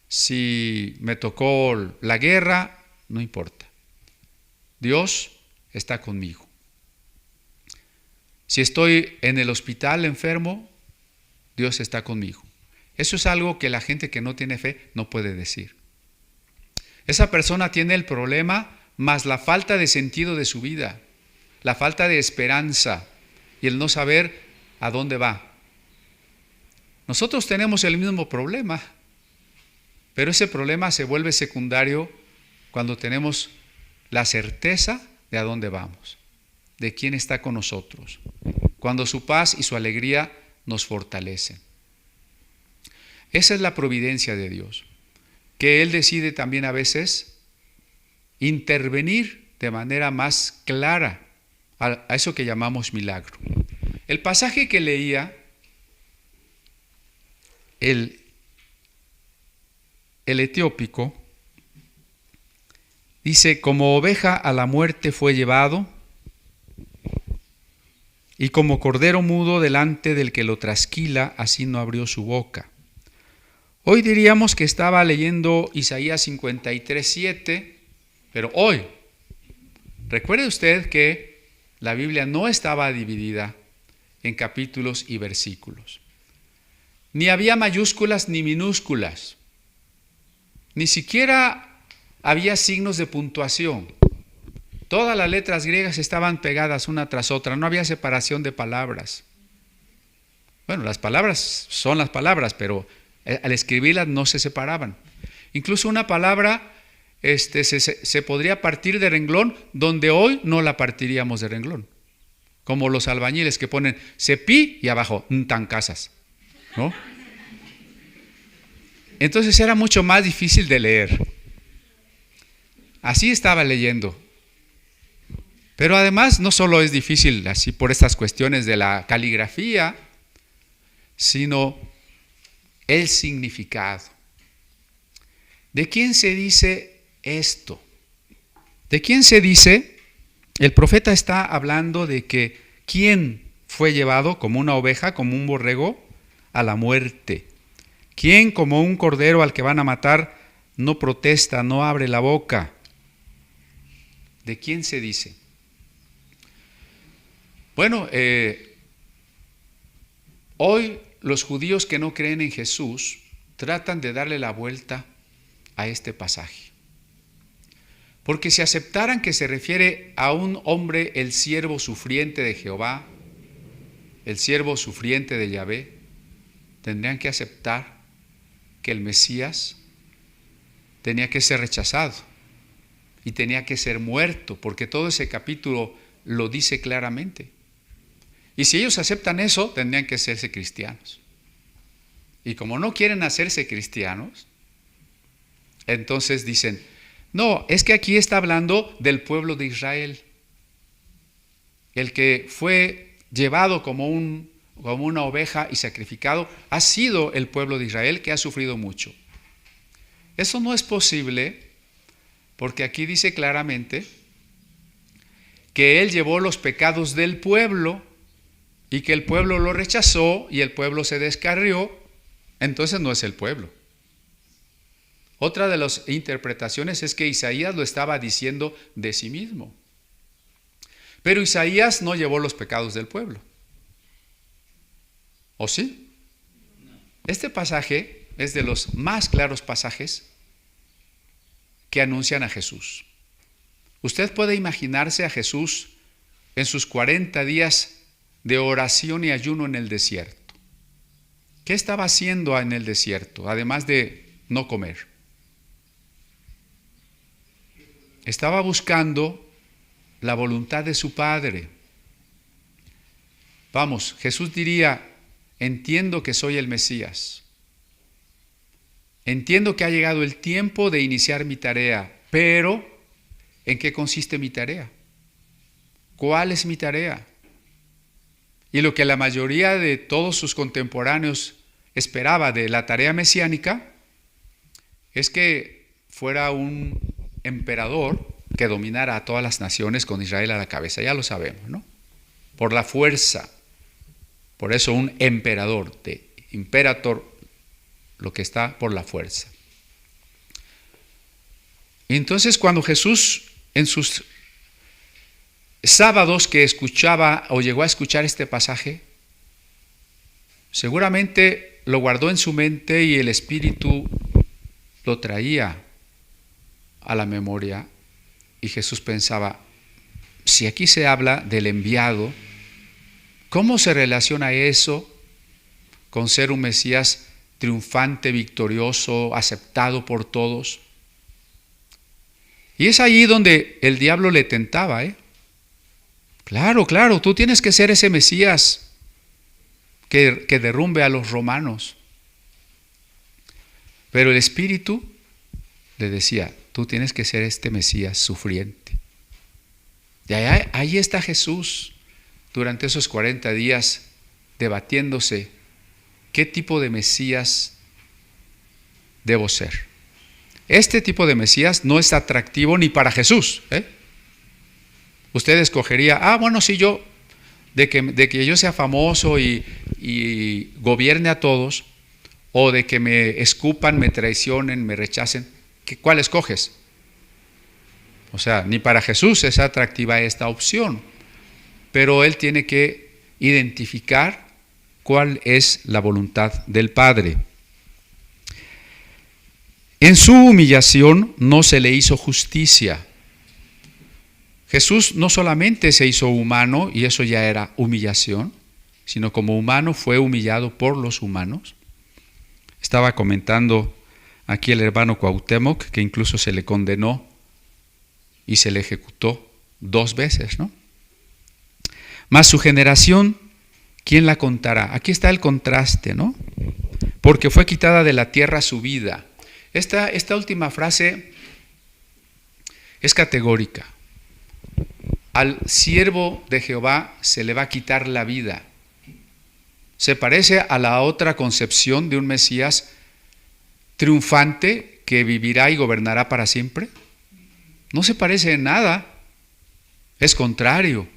Speaker 2: si me tocó la guerra, no importa. Dios está conmigo. Si estoy en el hospital enfermo, Dios está conmigo. Eso es algo que la gente que no tiene fe no puede decir. Esa persona tiene el problema más la falta de sentido de su vida, la falta de esperanza y el no saber a dónde va. Nosotros tenemos el mismo problema. Pero ese problema se vuelve secundario cuando tenemos la certeza de a dónde vamos, de quién está con nosotros, cuando su paz y su alegría nos fortalecen. Esa es la providencia de Dios, que Él decide también a veces intervenir de manera más clara a eso que llamamos milagro. El pasaje que leía el etiópico dice: como oveja a la muerte fue llevado, y como cordero mudo delante del que lo trasquila, así no abrió su boca. Hoy diríamos que estaba leyendo Isaías 53:7, pero hoy, recuerde usted que la Biblia no estaba dividida en capítulos y versículos. Ni había mayúsculas ni minúsculas. Ni siquiera había signos de puntuación. Todas las letras griegas estaban pegadas una tras otra. No había separación de palabras. Bueno, las palabras son las palabras, pero al escribirlas no se separaban. Incluso una palabra se podría partir de renglón donde hoy no la partiríamos de renglón. Como los albañiles que ponen cepí y abajo tan casas, ¿no? Entonces era mucho más difícil de leer. Así estaba leyendo. Pero además no solo es difícil así por estas cuestiones de la caligrafía, sino el significado. ¿De quién se dice esto? ¿De quién se dice? El profeta está hablando de que ¿quién fue llevado como una oveja, como un borrego, a la muerte? ¿Quién como un cordero al que van a matar no protesta, no abre la boca? ¿De quién se dice? Bueno, hoy los judíos que no creen en Jesús tratan de darle la vuelta a este pasaje. Porque si aceptaran que se refiere a un hombre, el siervo sufriente de Jehová, el siervo sufriente de Yahvé, tendrían que aceptar que el Mesías tenía que ser rechazado y tenía que ser muerto, porque todo ese capítulo lo dice claramente. Y si ellos aceptan eso, tendrían que hacerse cristianos. Y como no quieren hacerse cristianos, entonces dicen, no, es que aquí está hablando del pueblo de Israel, el que fue llevado como una oveja y sacrificado, ha sido el pueblo de Israel que ha sufrido mucho. Eso no es posible, porque aquí dice claramente que Él llevó los pecados del pueblo y que el pueblo lo rechazó y el pueblo se descarrió, entonces no es el pueblo. Otra de las interpretaciones es que Isaías lo estaba diciendo de sí mismo. Pero Isaías no llevó los pecados del pueblo. ¿O sí? Este pasaje es de los más claros pasajes que anuncian a Jesús. Usted puede imaginarse a Jesús en sus 40 días de oración y ayuno en el desierto. ¿Qué estaba haciendo en el desierto, además de no comer? Estaba buscando la voluntad de su Padre. Vamos, Jesús diría, entiendo que soy el Mesías. Entiendo que ha llegado el tiempo de iniciar mi tarea, pero ¿en qué consiste mi tarea? ¿Cuál es mi tarea? Y lo que la mayoría de todos sus contemporáneos esperaba de la tarea mesiánica es que fuera un emperador que dominara a todas las naciones con Israel a la cabeza. Ya lo sabemos, ¿no? Por la fuerza. Por eso un emperador, de imperator, lo que está por la fuerza. Y entonces cuando Jesús en sus sábados que escuchaba o llegó a escuchar este pasaje, seguramente lo guardó en su mente y el Espíritu lo traía a la memoria. Y Jesús pensaba, si aquí se habla del enviado, ¿cómo se relaciona eso con ser un Mesías triunfante, victorioso, aceptado por todos. Y es allí donde el diablo le tentaba, ¿eh? Claro, claro, tú tienes que ser ese Mesías que derrumbe a los romanos. Pero el Espíritu le decía, tú tienes que ser este Mesías sufriente. Y ahí está Jesús durante esos 40 días debatiéndose qué tipo de Mesías debo ser. Este tipo de Mesías no es atractivo ni para Jesús, ¿eh? Usted escogería, bueno, sí, yo, de que yo sea famoso y gobierne a todos, o de que me escupan, me traicionen, me rechacen. ¿Cuál escoges? O sea, ni para Jesús es atractiva esta opción, pero él tiene que identificar cuál es la voluntad del Padre. En su humillación no se le hizo justicia. Jesús no solamente se hizo humano, y eso ya era humillación, sino como humano fue humillado por los humanos. Estaba comentando aquí el hermano Cuauhtémoc que incluso se le condenó y se le ejecutó 2 veces, ¿no? Mas su generación, ¿quién la contará? Aquí está el contraste, ¿no? Porque fue quitada de la tierra su vida. Esta última frase es categórica. Al siervo de Jehová se le va a quitar la vida. Se parece a la otra concepción de un Mesías triunfante que vivirá y gobernará para siempre. No se parece en nada, es contrario.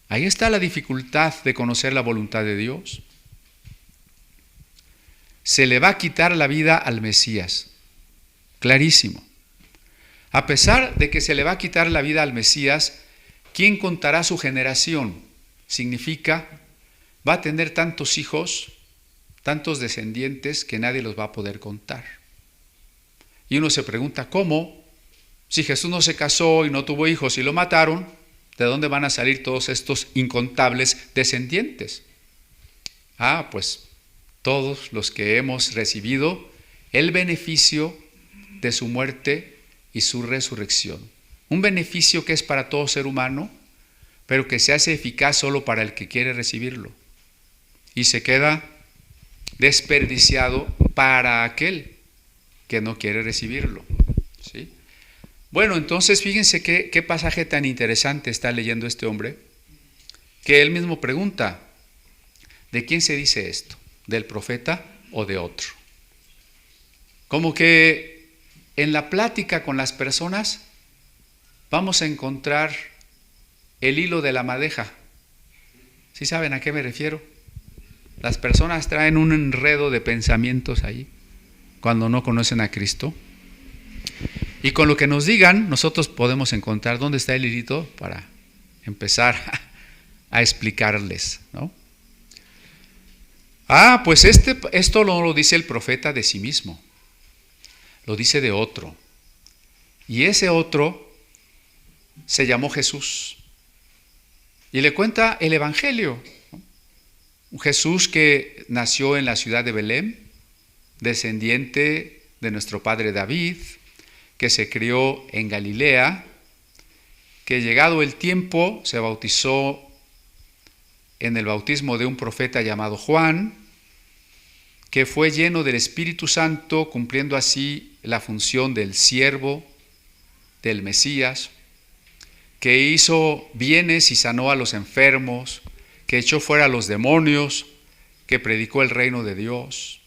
Speaker 2: Ahí está la dificultad de conocer la voluntad de Dios. Se le va a quitar la vida al Mesías, clarísimo. A pesar de que se le va a quitar la vida al Mesías, ¿quién contará su generación? Significa, va a tener tantos hijos, tantos descendientes que nadie los va a poder contar. Y uno se pregunta, ¿cómo? Si Jesús no se casó y no tuvo hijos y lo mataron, ¿de dónde van a salir todos estos incontables descendientes? Pues todos los que hemos recibido el beneficio de su muerte y su resurrección. Un beneficio que es para todo ser humano, pero que se hace eficaz solo para el que quiere recibirlo. Y se queda desperdiciado para aquel que no quiere recibirlo, ¿sí? Bueno, entonces fíjense qué pasaje tan interesante está leyendo este hombre, que él mismo pregunta, ¿de quién se dice esto? ¿Del profeta o de otro? Como que en la plática con las personas vamos a encontrar el hilo de la madeja. ¿Sí saben a qué me refiero? Las personas traen un enredo de pensamientos ahí cuando no conocen a Cristo. Y con lo que nos digan, nosotros podemos encontrar dónde está el hilito para empezar a explicarles, ¿no? Pues esto no lo dice el profeta de sí mismo, lo dice de otro. Y ese otro se llamó Jesús. Y le cuenta el Evangelio. Un Jesús que nació en la ciudad de Belén, descendiente de nuestro padre David, que se crió en Galilea, que llegado el tiempo se bautizó en el bautismo de un profeta llamado Juan, que fue lleno del Espíritu Santo, cumpliendo así la función del siervo, del Mesías, que hizo bienes y sanó a los enfermos, que echó fuera a los demonios, que predicó el reino de Dios,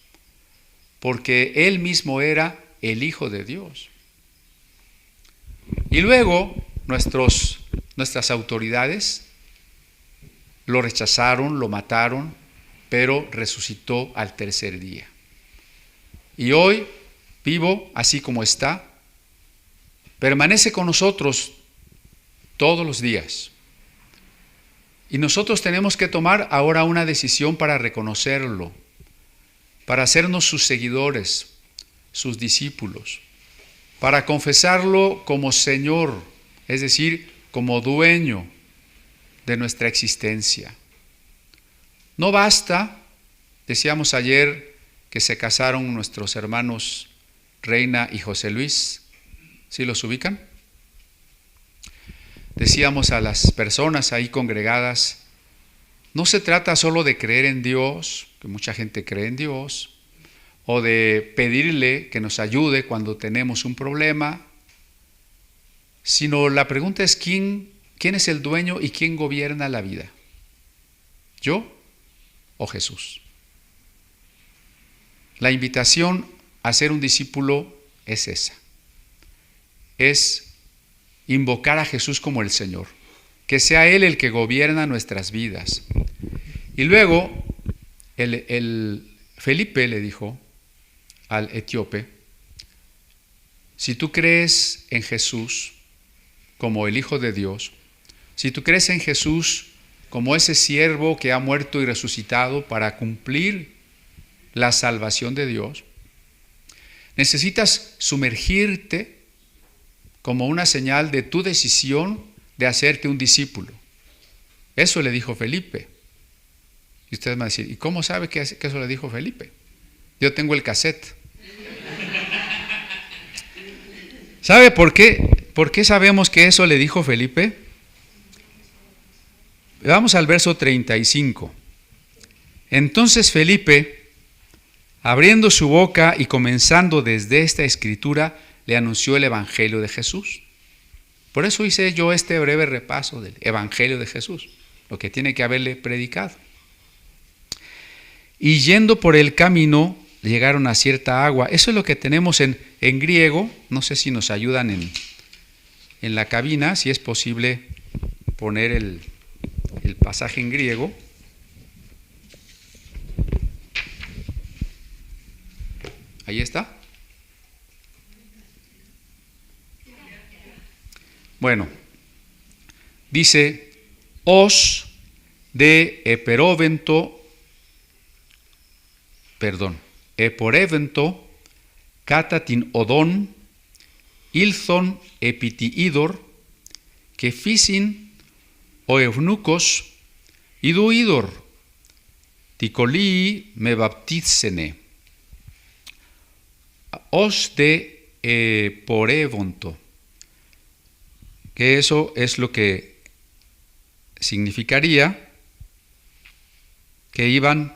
Speaker 2: porque él mismo era el Hijo de Dios. Y luego nuestras autoridades lo rechazaron, lo mataron, pero resucitó al tercer día. Y hoy, vivo así como está, permanece con nosotros todos los días. Y nosotros tenemos que tomar ahora una decisión para reconocerlo, para hacernos sus seguidores, sus discípulos, para confesarlo como Señor, es decir, como dueño de nuestra existencia. No basta, decíamos ayer que se casaron nuestros hermanos Reina y José Luis. ¿Sí los ubican? Decíamos a las personas ahí congregadas, no se trata solo de creer en Dios, que mucha gente cree en Dios, o de pedirle que nos ayude cuando tenemos un problema, sino la pregunta es ¿quién es el dueño y quién gobierna la vida? ¿Yo o Jesús? La invitación a ser un discípulo es esa. Es invocar a Jesús como el Señor, que sea Él el que gobierna nuestras vidas. Y luego el Felipe le dijo al etíope, si tú crees en Jesús como el Hijo de Dios, si tú crees en Jesús como ese siervo que ha muerto y resucitado para cumplir la salvación de Dios, necesitas sumergirte como una señal de tu decisión de hacerte un discípulo. Eso le dijo Felipe. Y ustedes van a decir, ¿y cómo sabe que eso le dijo Felipe? Yo tengo el cassette. ¿Sabe por qué? ¿Por qué sabemos que eso le dijo Felipe? Vamos al verso 35. Entonces Felipe, abriendo su boca y comenzando desde esta escritura, le anunció el Evangelio de Jesús. Por eso hice yo este breve repaso del Evangelio de Jesús, lo que tiene que haberle predicado. Y yendo por el camino, llegaron a cierta agua. Eso es lo que tenemos en griego. No sé si nos ayudan en la cabina, si es posible poner el pasaje en griego. Ahí está. Bueno, dice, os de eporevento, katatin odon, ilthon epitiidor, kefisin o eunucos, iduidor, ticolii me baptizene, os de eporevento, que eso es lo que significaría que iban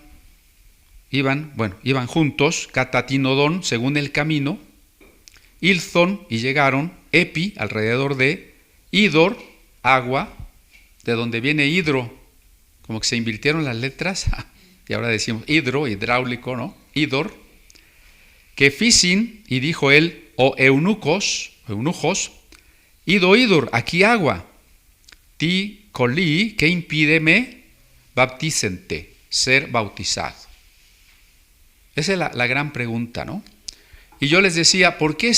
Speaker 2: juntos, katatinodón, según el camino, ilthon, y llegaron, epi, alrededor de, idor, agua, de donde viene hidro, como que se invirtieron las letras, y ahora decimos hidro, hidráulico, ¿no? Idor, kefisin, y dijo él, o eunucos, ido, aquí agua, ti colí, que impídeme, bapticente, ser bautizado. Esa es la gran pregunta, ¿no? Y yo les decía, ¿por qué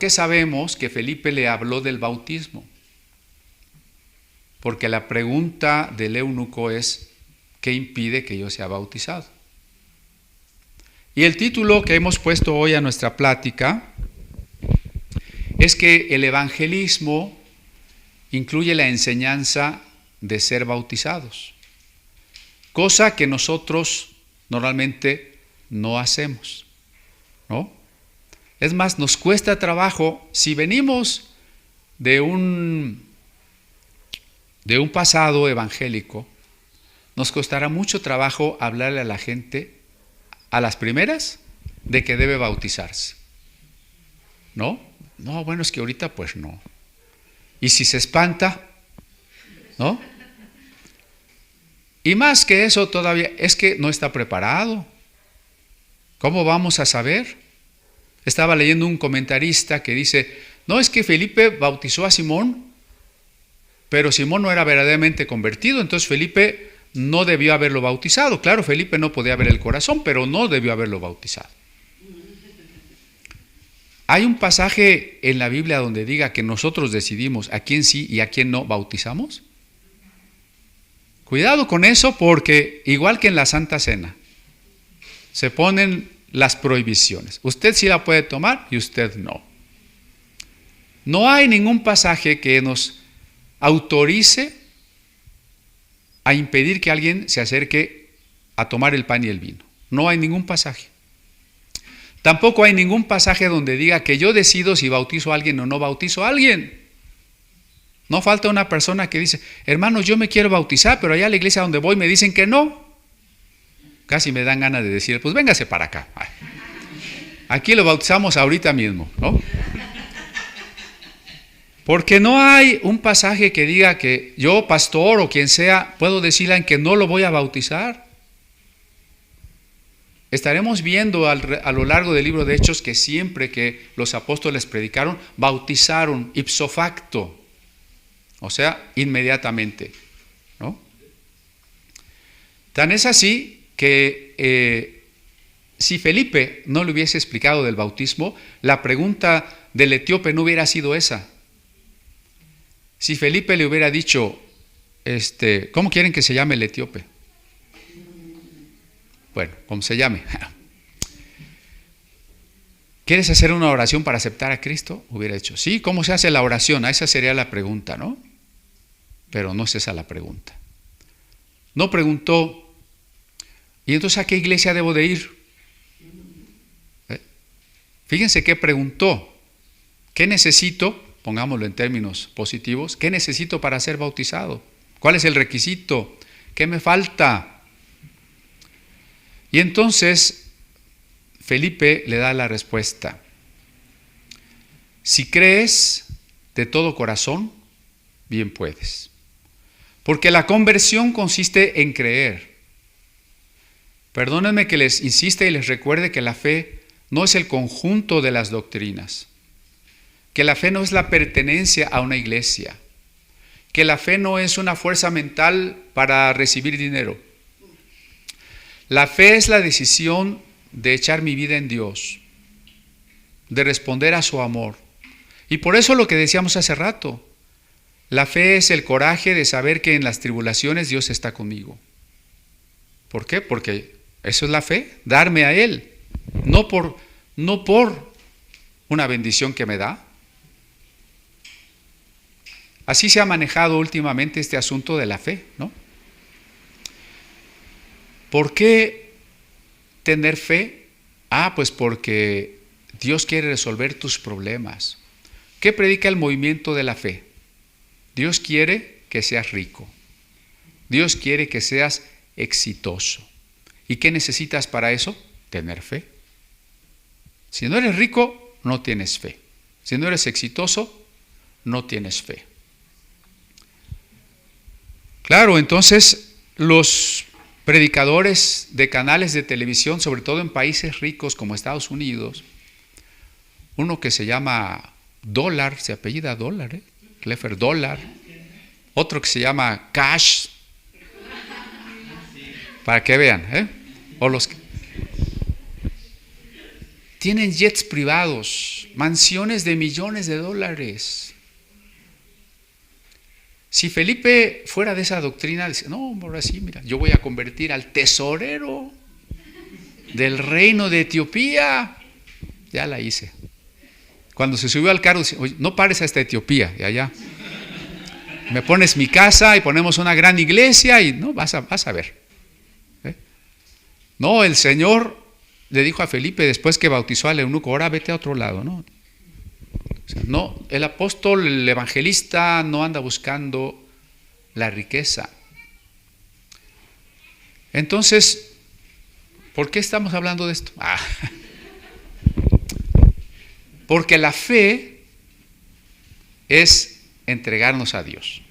Speaker 2: sabemos que Felipe le habló del bautismo? Porque la pregunta del eunuco es, ¿qué impide que yo sea bautizado? Y el título que hemos puesto hoy a nuestra plática es que el evangelismo incluye la enseñanza de ser bautizados, cosa que nosotros normalmente no hacemos, ¿no? Es más, nos cuesta trabajo, si venimos de un pasado evangélico, nos costará mucho trabajo hablarle a la gente a las primeras de que debe bautizarse, ¿no? No, bueno, es que ahorita pues no. Y si se espanta, ¿no? Y más que eso todavía, es que no está preparado. ¿Cómo vamos a saber? Estaba leyendo un comentarista que dice, no, es que Felipe bautizó a Simón, pero Simón no era verdaderamente convertido, entonces Felipe no debió haberlo bautizado. Claro, Felipe no podía ver el corazón, pero no debió haberlo bautizado. ¿Hay un pasaje en la Biblia donde diga que nosotros decidimos a quién sí y a quién no bautizamos? Cuidado con eso, porque igual que en la Santa Cena, se ponen las prohibiciones. Usted sí la puede tomar y usted no. No hay ningún pasaje que nos autorice a impedir que alguien se acerque a tomar el pan y el vino. No hay ningún pasaje. Tampoco hay ningún pasaje donde diga que yo decido si bautizo a alguien o no bautizo a alguien. No falta una persona que dice, hermano, yo me quiero bautizar, pero allá a la iglesia donde voy me dicen que no. Casi me dan ganas de decir, pues véngase para acá. Aquí lo bautizamos ahorita mismo, ¿no? Porque no hay un pasaje que diga que yo, pastor o quien sea, puedo decirle en que no lo voy a bautizar. Estaremos viendo a lo largo del libro de Hechos que siempre que los apóstoles predicaron, bautizaron ipso facto, o sea, inmediatamente, ¿no? Tan es así que si Felipe no le hubiese explicado del bautismo, la pregunta del etíope no hubiera sido esa. Si Felipe le hubiera dicho, ¿cómo quieren que se llame el etíope? Bueno, como se llame. ¿Quieres hacer una oración para aceptar a Cristo? Hubiera dicho, sí, ¿cómo se hace la oración? Esa sería la pregunta, ¿no? Pero no es esa la pregunta. No preguntó, ¿y entonces a qué iglesia debo de ir? Fíjense qué preguntó. ¿Qué necesito? Pongámoslo en términos positivos. ¿Qué necesito para ser bautizado? ¿Cuál es el requisito? ¿Qué me falta? Y entonces Felipe le da la respuesta. Si crees de todo corazón, bien puedes. Porque la conversión consiste en creer. Perdónenme que les insista y les recuerde que la fe no es el conjunto de las doctrinas. Que la fe no es la pertenencia a una iglesia. Que la fe no es una fuerza mental para recibir dinero. La fe es la decisión de echar mi vida en Dios, de responder a su amor. Y por eso lo que decíamos hace rato, la fe es el coraje de saber que en las tribulaciones Dios está conmigo. ¿Por qué? Porque eso es la fe, darme a Él, no por una bendición que me da. Así se ha manejado últimamente este asunto de la fe, ¿no? ¿Por qué tener fe? Pues porque Dios quiere resolver tus problemas. ¿Qué predica el movimiento de la fe? Dios quiere que seas rico. Dios quiere que seas exitoso. ¿Y qué necesitas para eso? Tener fe. Si no eres rico, no tienes fe. Si no eres exitoso, no tienes fe. Claro, entonces los predicadores de canales de televisión, sobre todo en países ricos como Estados Unidos, uno que se llama Dollar, se apellida Dollar, Clefer Dollar, otro que se llama Cash, para que vean, o los que tienen jets privados, mansiones de millones de dólares. Si Felipe fuera de esa doctrina, dice, no, ahora sí, mira, yo voy a convertir al tesorero del reino de Etiopía. Ya la hice. Cuando se subió al carro, dice, oye, no pares hasta Etiopía, y allá. Me pones mi casa y ponemos una gran iglesia y no, vas a ver. No, el Señor le dijo a Felipe después que bautizó al eunuco, ahora vete a otro lado, ¿no? O sea, no, el apóstol, el evangelista no anda buscando la riqueza. Entonces, ¿por qué estamos hablando de esto? Porque la fe es entregarnos a Dios.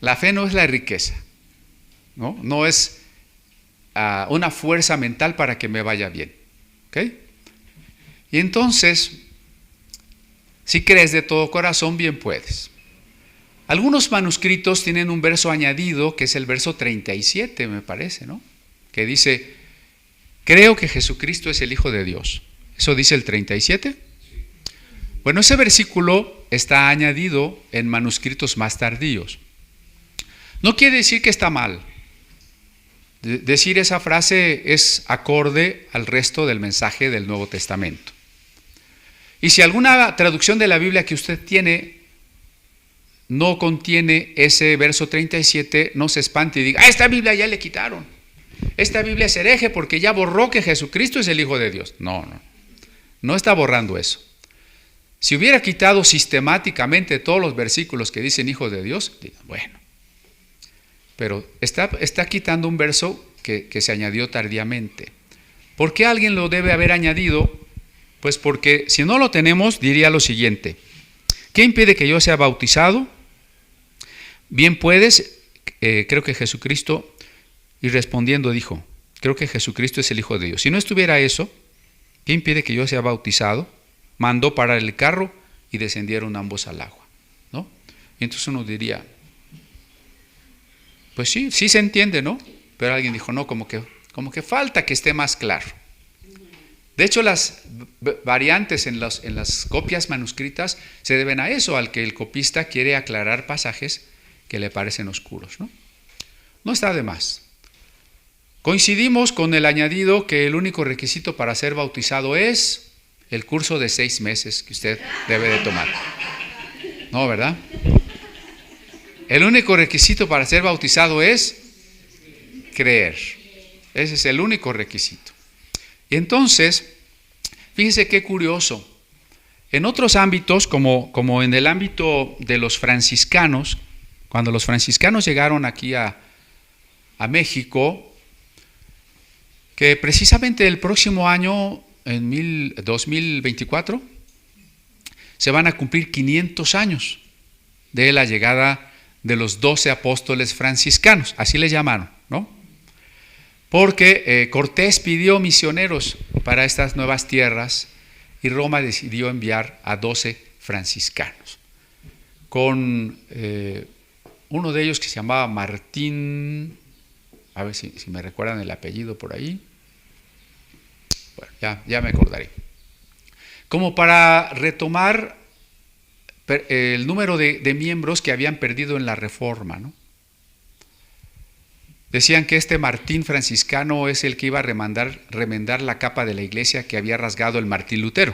Speaker 2: La fe no es la riqueza, no es una fuerza mental para que me vaya bien. ¿Ok? Y entonces, si crees de todo corazón, bien puedes. Algunos manuscritos tienen un verso añadido, que es el verso 37, me parece, ¿no? Que dice, creo que Jesucristo es el Hijo de Dios. ¿Eso dice el 37? Bueno, ese versículo está añadido en manuscritos más tardíos. No quiere decir que está mal. Decir esa frase es acorde al resto del mensaje del Nuevo Testamento. Y si alguna traducción de la Biblia que usted tiene no contiene ese verso 37, no se espante y diga, esta Biblia ya le quitaron. esta Biblia es hereje porque ya borró que Jesucristo es el Hijo de Dios. No está borrando eso. Si hubiera quitado sistemáticamente todos los versículos que dicen Hijo de Dios, bueno, pero está quitando un verso que se añadió tardíamente. ¿Por qué alguien lo debe haber añadido? Pues porque si no lo tenemos, diría lo siguiente: ¿qué impide que yo sea bautizado? Bien puedes, creo que Jesucristo, y respondiendo dijo, creo que Jesucristo es el Hijo de Dios. Si no estuviera eso, ¿qué impide que yo sea bautizado? Mandó parar el carro y descendieron ambos al agua, ¿no? Y entonces uno diría, pues sí se entiende, ¿no? Pero alguien dijo, no, como que falta que esté más claro. De hecho, las variantes en las copias manuscritas se deben a eso, al que el copista quiere aclarar pasajes que le parecen oscuros, ¿no? No está de más. Coincidimos con el añadido que el único requisito para ser bautizado es el curso de 6 meses que usted debe de tomar. No, ¿verdad? El único requisito para ser bautizado es creer. Ese es el único requisito. Y entonces, fíjese qué curioso. En otros ámbitos, como en el ámbito de los franciscanos, cuando los franciscanos llegaron aquí a México, que precisamente el próximo año, en 2024, se van a cumplir 500 años de la llegada de los 12 apóstoles franciscanos, así les llamaron, ¿no? Porque Cortés pidió misioneros para estas nuevas tierras y Roma decidió enviar a 12 franciscanos, con uno de ellos que se llamaba Martín, a ver si me recuerdan el apellido por ahí. Bueno, ya me acordaré. Como para retomar el número de miembros que habían perdido en la Reforma, ¿no? Decían que este Martín franciscano es el que iba a remendar la capa de la iglesia que había rasgado el Martín Lutero.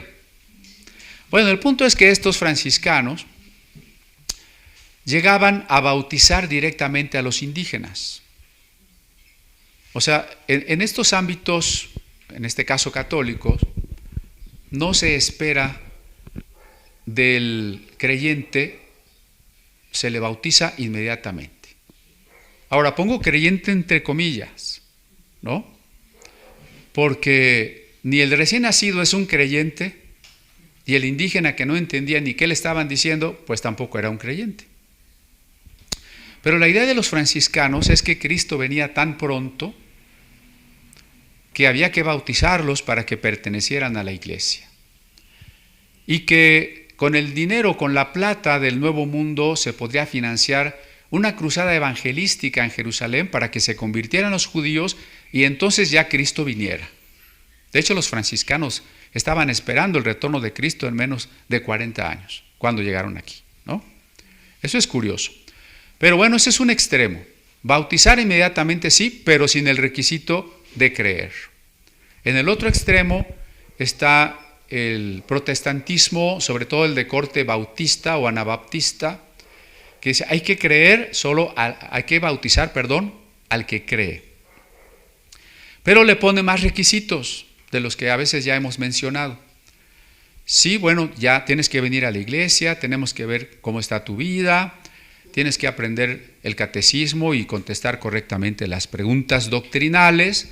Speaker 2: Bueno, el punto es que estos franciscanos llegaban a bautizar directamente a los indígenas. O sea, en estos ámbitos, en este caso católicos, no se espera del creyente, se le bautiza inmediatamente. Ahora pongo creyente entre comillas, ¿no? Porque ni el recién nacido es un creyente y el indígena que no entendía ni qué le estaban diciendo, pues tampoco era un creyente. Pero la idea de los franciscanos es que Cristo venía tan pronto que había que bautizarlos para que pertenecieran a la iglesia. Y que con el dinero, con la plata del Nuevo Mundo se podría financiar una cruzada evangelística en Jerusalén para que se convirtieran los judíos y entonces ya Cristo viniera. De hecho, los franciscanos estaban esperando el retorno de Cristo en menos de 40 años, cuando llegaron aquí, ¿no? Eso es curioso. Pero bueno, ese es un extremo. Bautizar inmediatamente sí, pero sin el requisito de creer. En el otro extremo está el protestantismo, sobre todo el de corte bautista o anabaptista, que dice, hay que bautizar al que cree. Pero le pone más requisitos de los que a veces ya hemos mencionado. Sí, bueno, ya tienes que venir a la iglesia, tenemos que ver cómo está tu vida, tienes que aprender el catecismo y contestar correctamente las preguntas doctrinales,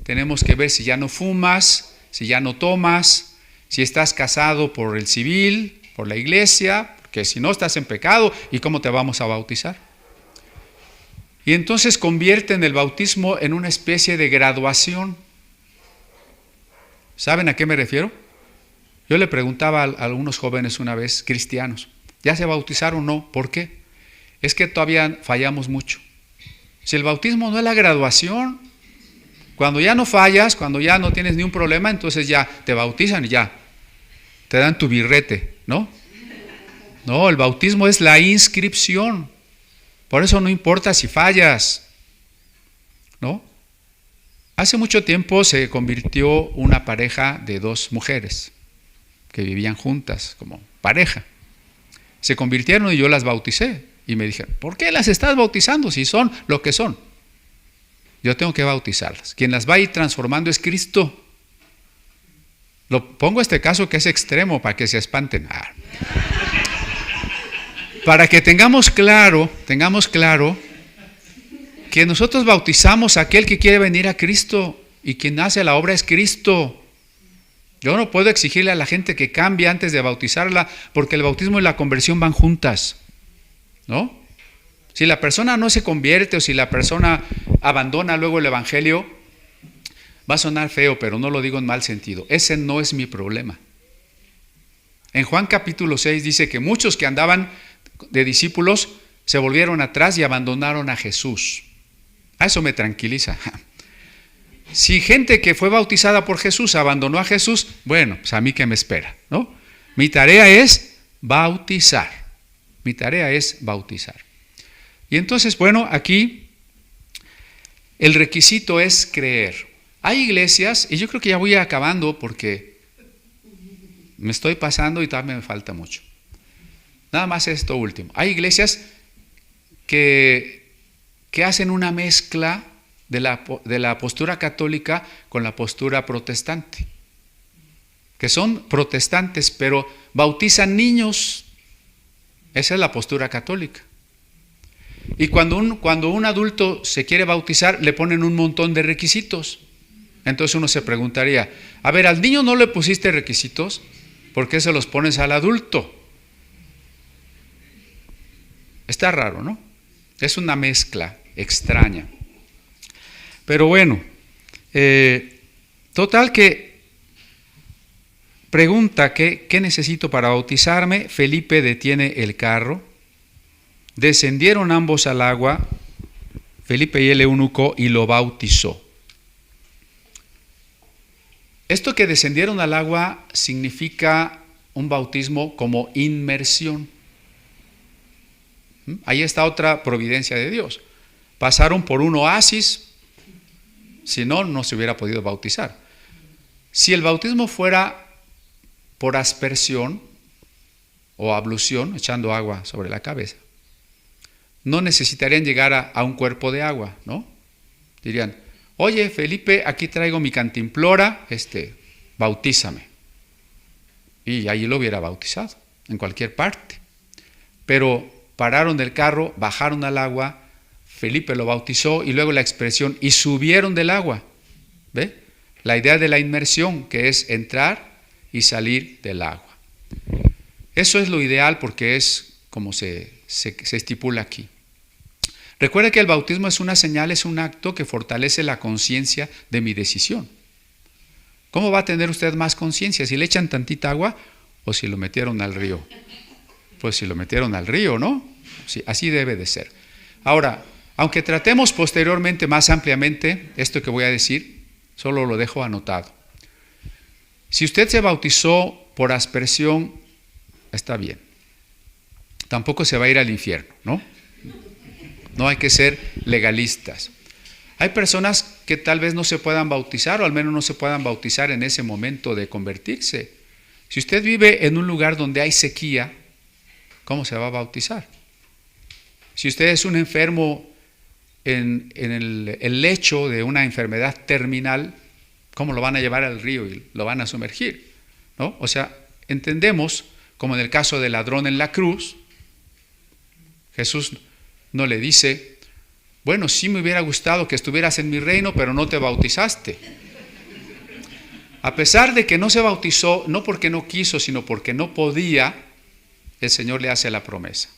Speaker 2: tenemos que ver si ya no fumas, si ya no tomas, si estás casado por el civil, por la iglesia, que si no estás en pecado, ¿y cómo te vamos a bautizar? Y entonces convierten el bautismo en una especie de graduación. ¿Saben a qué me refiero? Yo le preguntaba a algunos jóvenes una vez, cristianos, ¿ya se bautizaron o no? ¿Por qué? Es que todavía fallamos mucho. Si el bautismo no es la graduación, cuando ya no fallas, cuando ya no tienes ni un problema, entonces ya te bautizan y ya te dan tu birrete, ¿no? No, el bautismo es la inscripción. Por eso no importa si fallas, ¿no? Hace mucho tiempo se convirtió una pareja de 2 mujeres que vivían juntas como pareja. Se convirtieron y yo las bauticé. Y me dijeron, ¿por qué las estás bautizando si son lo que son? Yo tengo que bautizarlas. Quien las va a ir transformando es Cristo. Pongo este caso que es extremo para que se espanten. Para que tengamos claro que nosotros bautizamos a aquel que quiere venir a Cristo y quien hace la obra es Cristo. Yo no puedo exigirle a la gente que cambie antes de bautizarla porque el bautismo y la conversión van juntas, ¿no? Si la persona no se convierte o si la persona abandona luego el evangelio, va a sonar feo, pero no lo digo en mal sentido. Ese no es mi problema. En Juan capítulo 6 dice que muchos que andaban de discípulos se volvieron atrás y abandonaron a Jesús. A eso me tranquiliza. Si gente que fue bautizada por Jesús abandonó a Jesús, bueno, pues a mí qué me espera, ¿no? Mi tarea es bautizar. Mi tarea es bautizar. Y entonces, bueno, aquí el requisito es creer. Hay iglesias, y yo creo que ya voy acabando porque me estoy pasando y todavía me falta mucho. Nada más esto último. Hay iglesias que hacen una mezcla de la postura católica con la postura protestante. Que son protestantes, pero bautizan niños. Esa es la postura católica. Y cuando un adulto se quiere bautizar, le ponen un montón de requisitos. Entonces uno se preguntaría, a ver, al niño no le pusiste requisitos, ¿por qué se los pones al adulto? Está raro, ¿no? Es una mezcla extraña. Pero bueno, total que pregunta ¿qué necesito para bautizarme? Felipe detiene el carro. Descendieron ambos al agua, Felipe y el eunuco, y lo bautizó. Esto que descendieron al agua significa un bautismo como inmersión. Ahí está otra providencia de Dios. Pasaron por un oasis, si no, no se hubiera podido bautizar. Si el bautismo fuera por aspersión o ablución, echando agua sobre la cabeza, no necesitarían llegar a un cuerpo de agua, ¿no? Dirían, oye, Felipe, aquí traigo mi cantimplora, bautízame. Y allí lo hubiera bautizado, en cualquier parte. Pero pararon del carro, bajaron al agua, Felipe lo bautizó y luego la expresión, y subieron del agua. ¿Ve? La idea de la inmersión, que es entrar y salir del agua. Eso es lo ideal porque es como se estipula aquí. Recuerde que el bautismo es una señal, es un acto que fortalece la conciencia de mi decisión. ¿Cómo va a tener usted más conciencia? ¿Si le echan tantita agua o si lo metieron al río? Pues si lo metieron al río, ¿no? Sí, así debe de ser. Ahora, aunque tratemos posteriormente más ampliamente esto que voy a decir, solo lo dejo anotado. Si usted se bautizó por aspersión, está bien. Tampoco se va a ir al infierno, ¿no? No hay que ser legalistas. Hay personas que tal vez no se puedan bautizar o al menos no se puedan bautizar en ese momento de convertirse. Si usted vive en un lugar donde hay sequía, ¿cómo se va a bautizar? Si usted es un enfermo en el lecho de una enfermedad terminal, ¿cómo lo van a llevar al río y lo van a sumergir? ¿No? O sea, entendemos, como en el caso del ladrón en la cruz, Jesús no le dice, bueno, sí me hubiera gustado que estuvieras en mi reino, pero no te bautizaste. A pesar de que no se bautizó, no porque no quiso, sino porque no podía, el Señor le hace la promesa.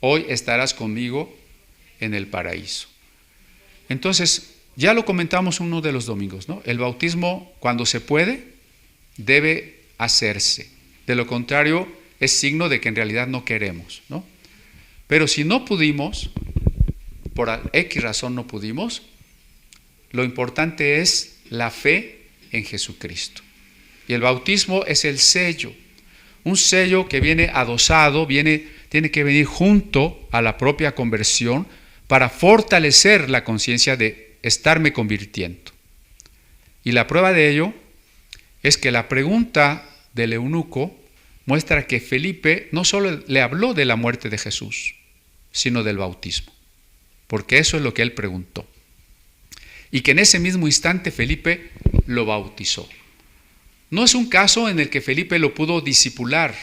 Speaker 2: Hoy estarás conmigo en el paraíso. Entonces, ya lo comentamos uno de los domingos, ¿no? El bautismo, cuando se puede, debe hacerse. De lo contrario, es signo de que en realidad no queremos, ¿no? Pero si no pudimos, por X razón no pudimos, lo importante es la fe en Jesucristo. Y el bautismo es el sello, un sello que viene adosado, tiene que venir junto a la propia conversión para fortalecer la conciencia de estarme convirtiendo. Y la prueba de ello es que la pregunta del eunuco muestra que Felipe no solo le habló de la muerte de Jesús, sino del bautismo, porque eso es lo que él preguntó. y que en ese mismo instante Felipe lo bautizó. No es un caso en el que Felipe lo pudo discipular.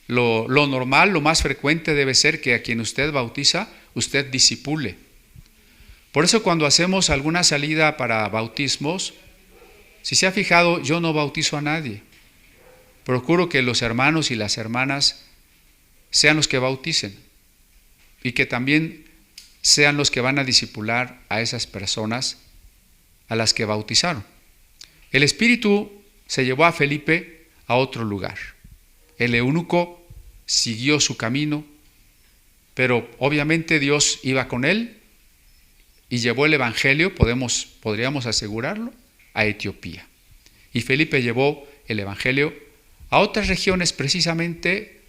Speaker 2: Lo normal, lo más frecuente debe ser que a quien usted bautiza, usted discipule. Por eso cuando hacemos alguna salida para bautismos, si se ha fijado, yo no bautizo a nadie. Procuro que los hermanos y las hermanas sean los que bauticen y que también sean los que van a discipular a esas personas a las que bautizaron. El Espíritu se llevó a Felipe a otro lugar. El eunuco siguió su camino, pero obviamente Dios iba con él y llevó el Evangelio, podríamos asegurarlo, a Etiopía. Y Felipe llevó el Evangelio a otras regiones precisamente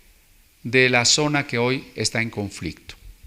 Speaker 2: de la zona que hoy está en conflicto.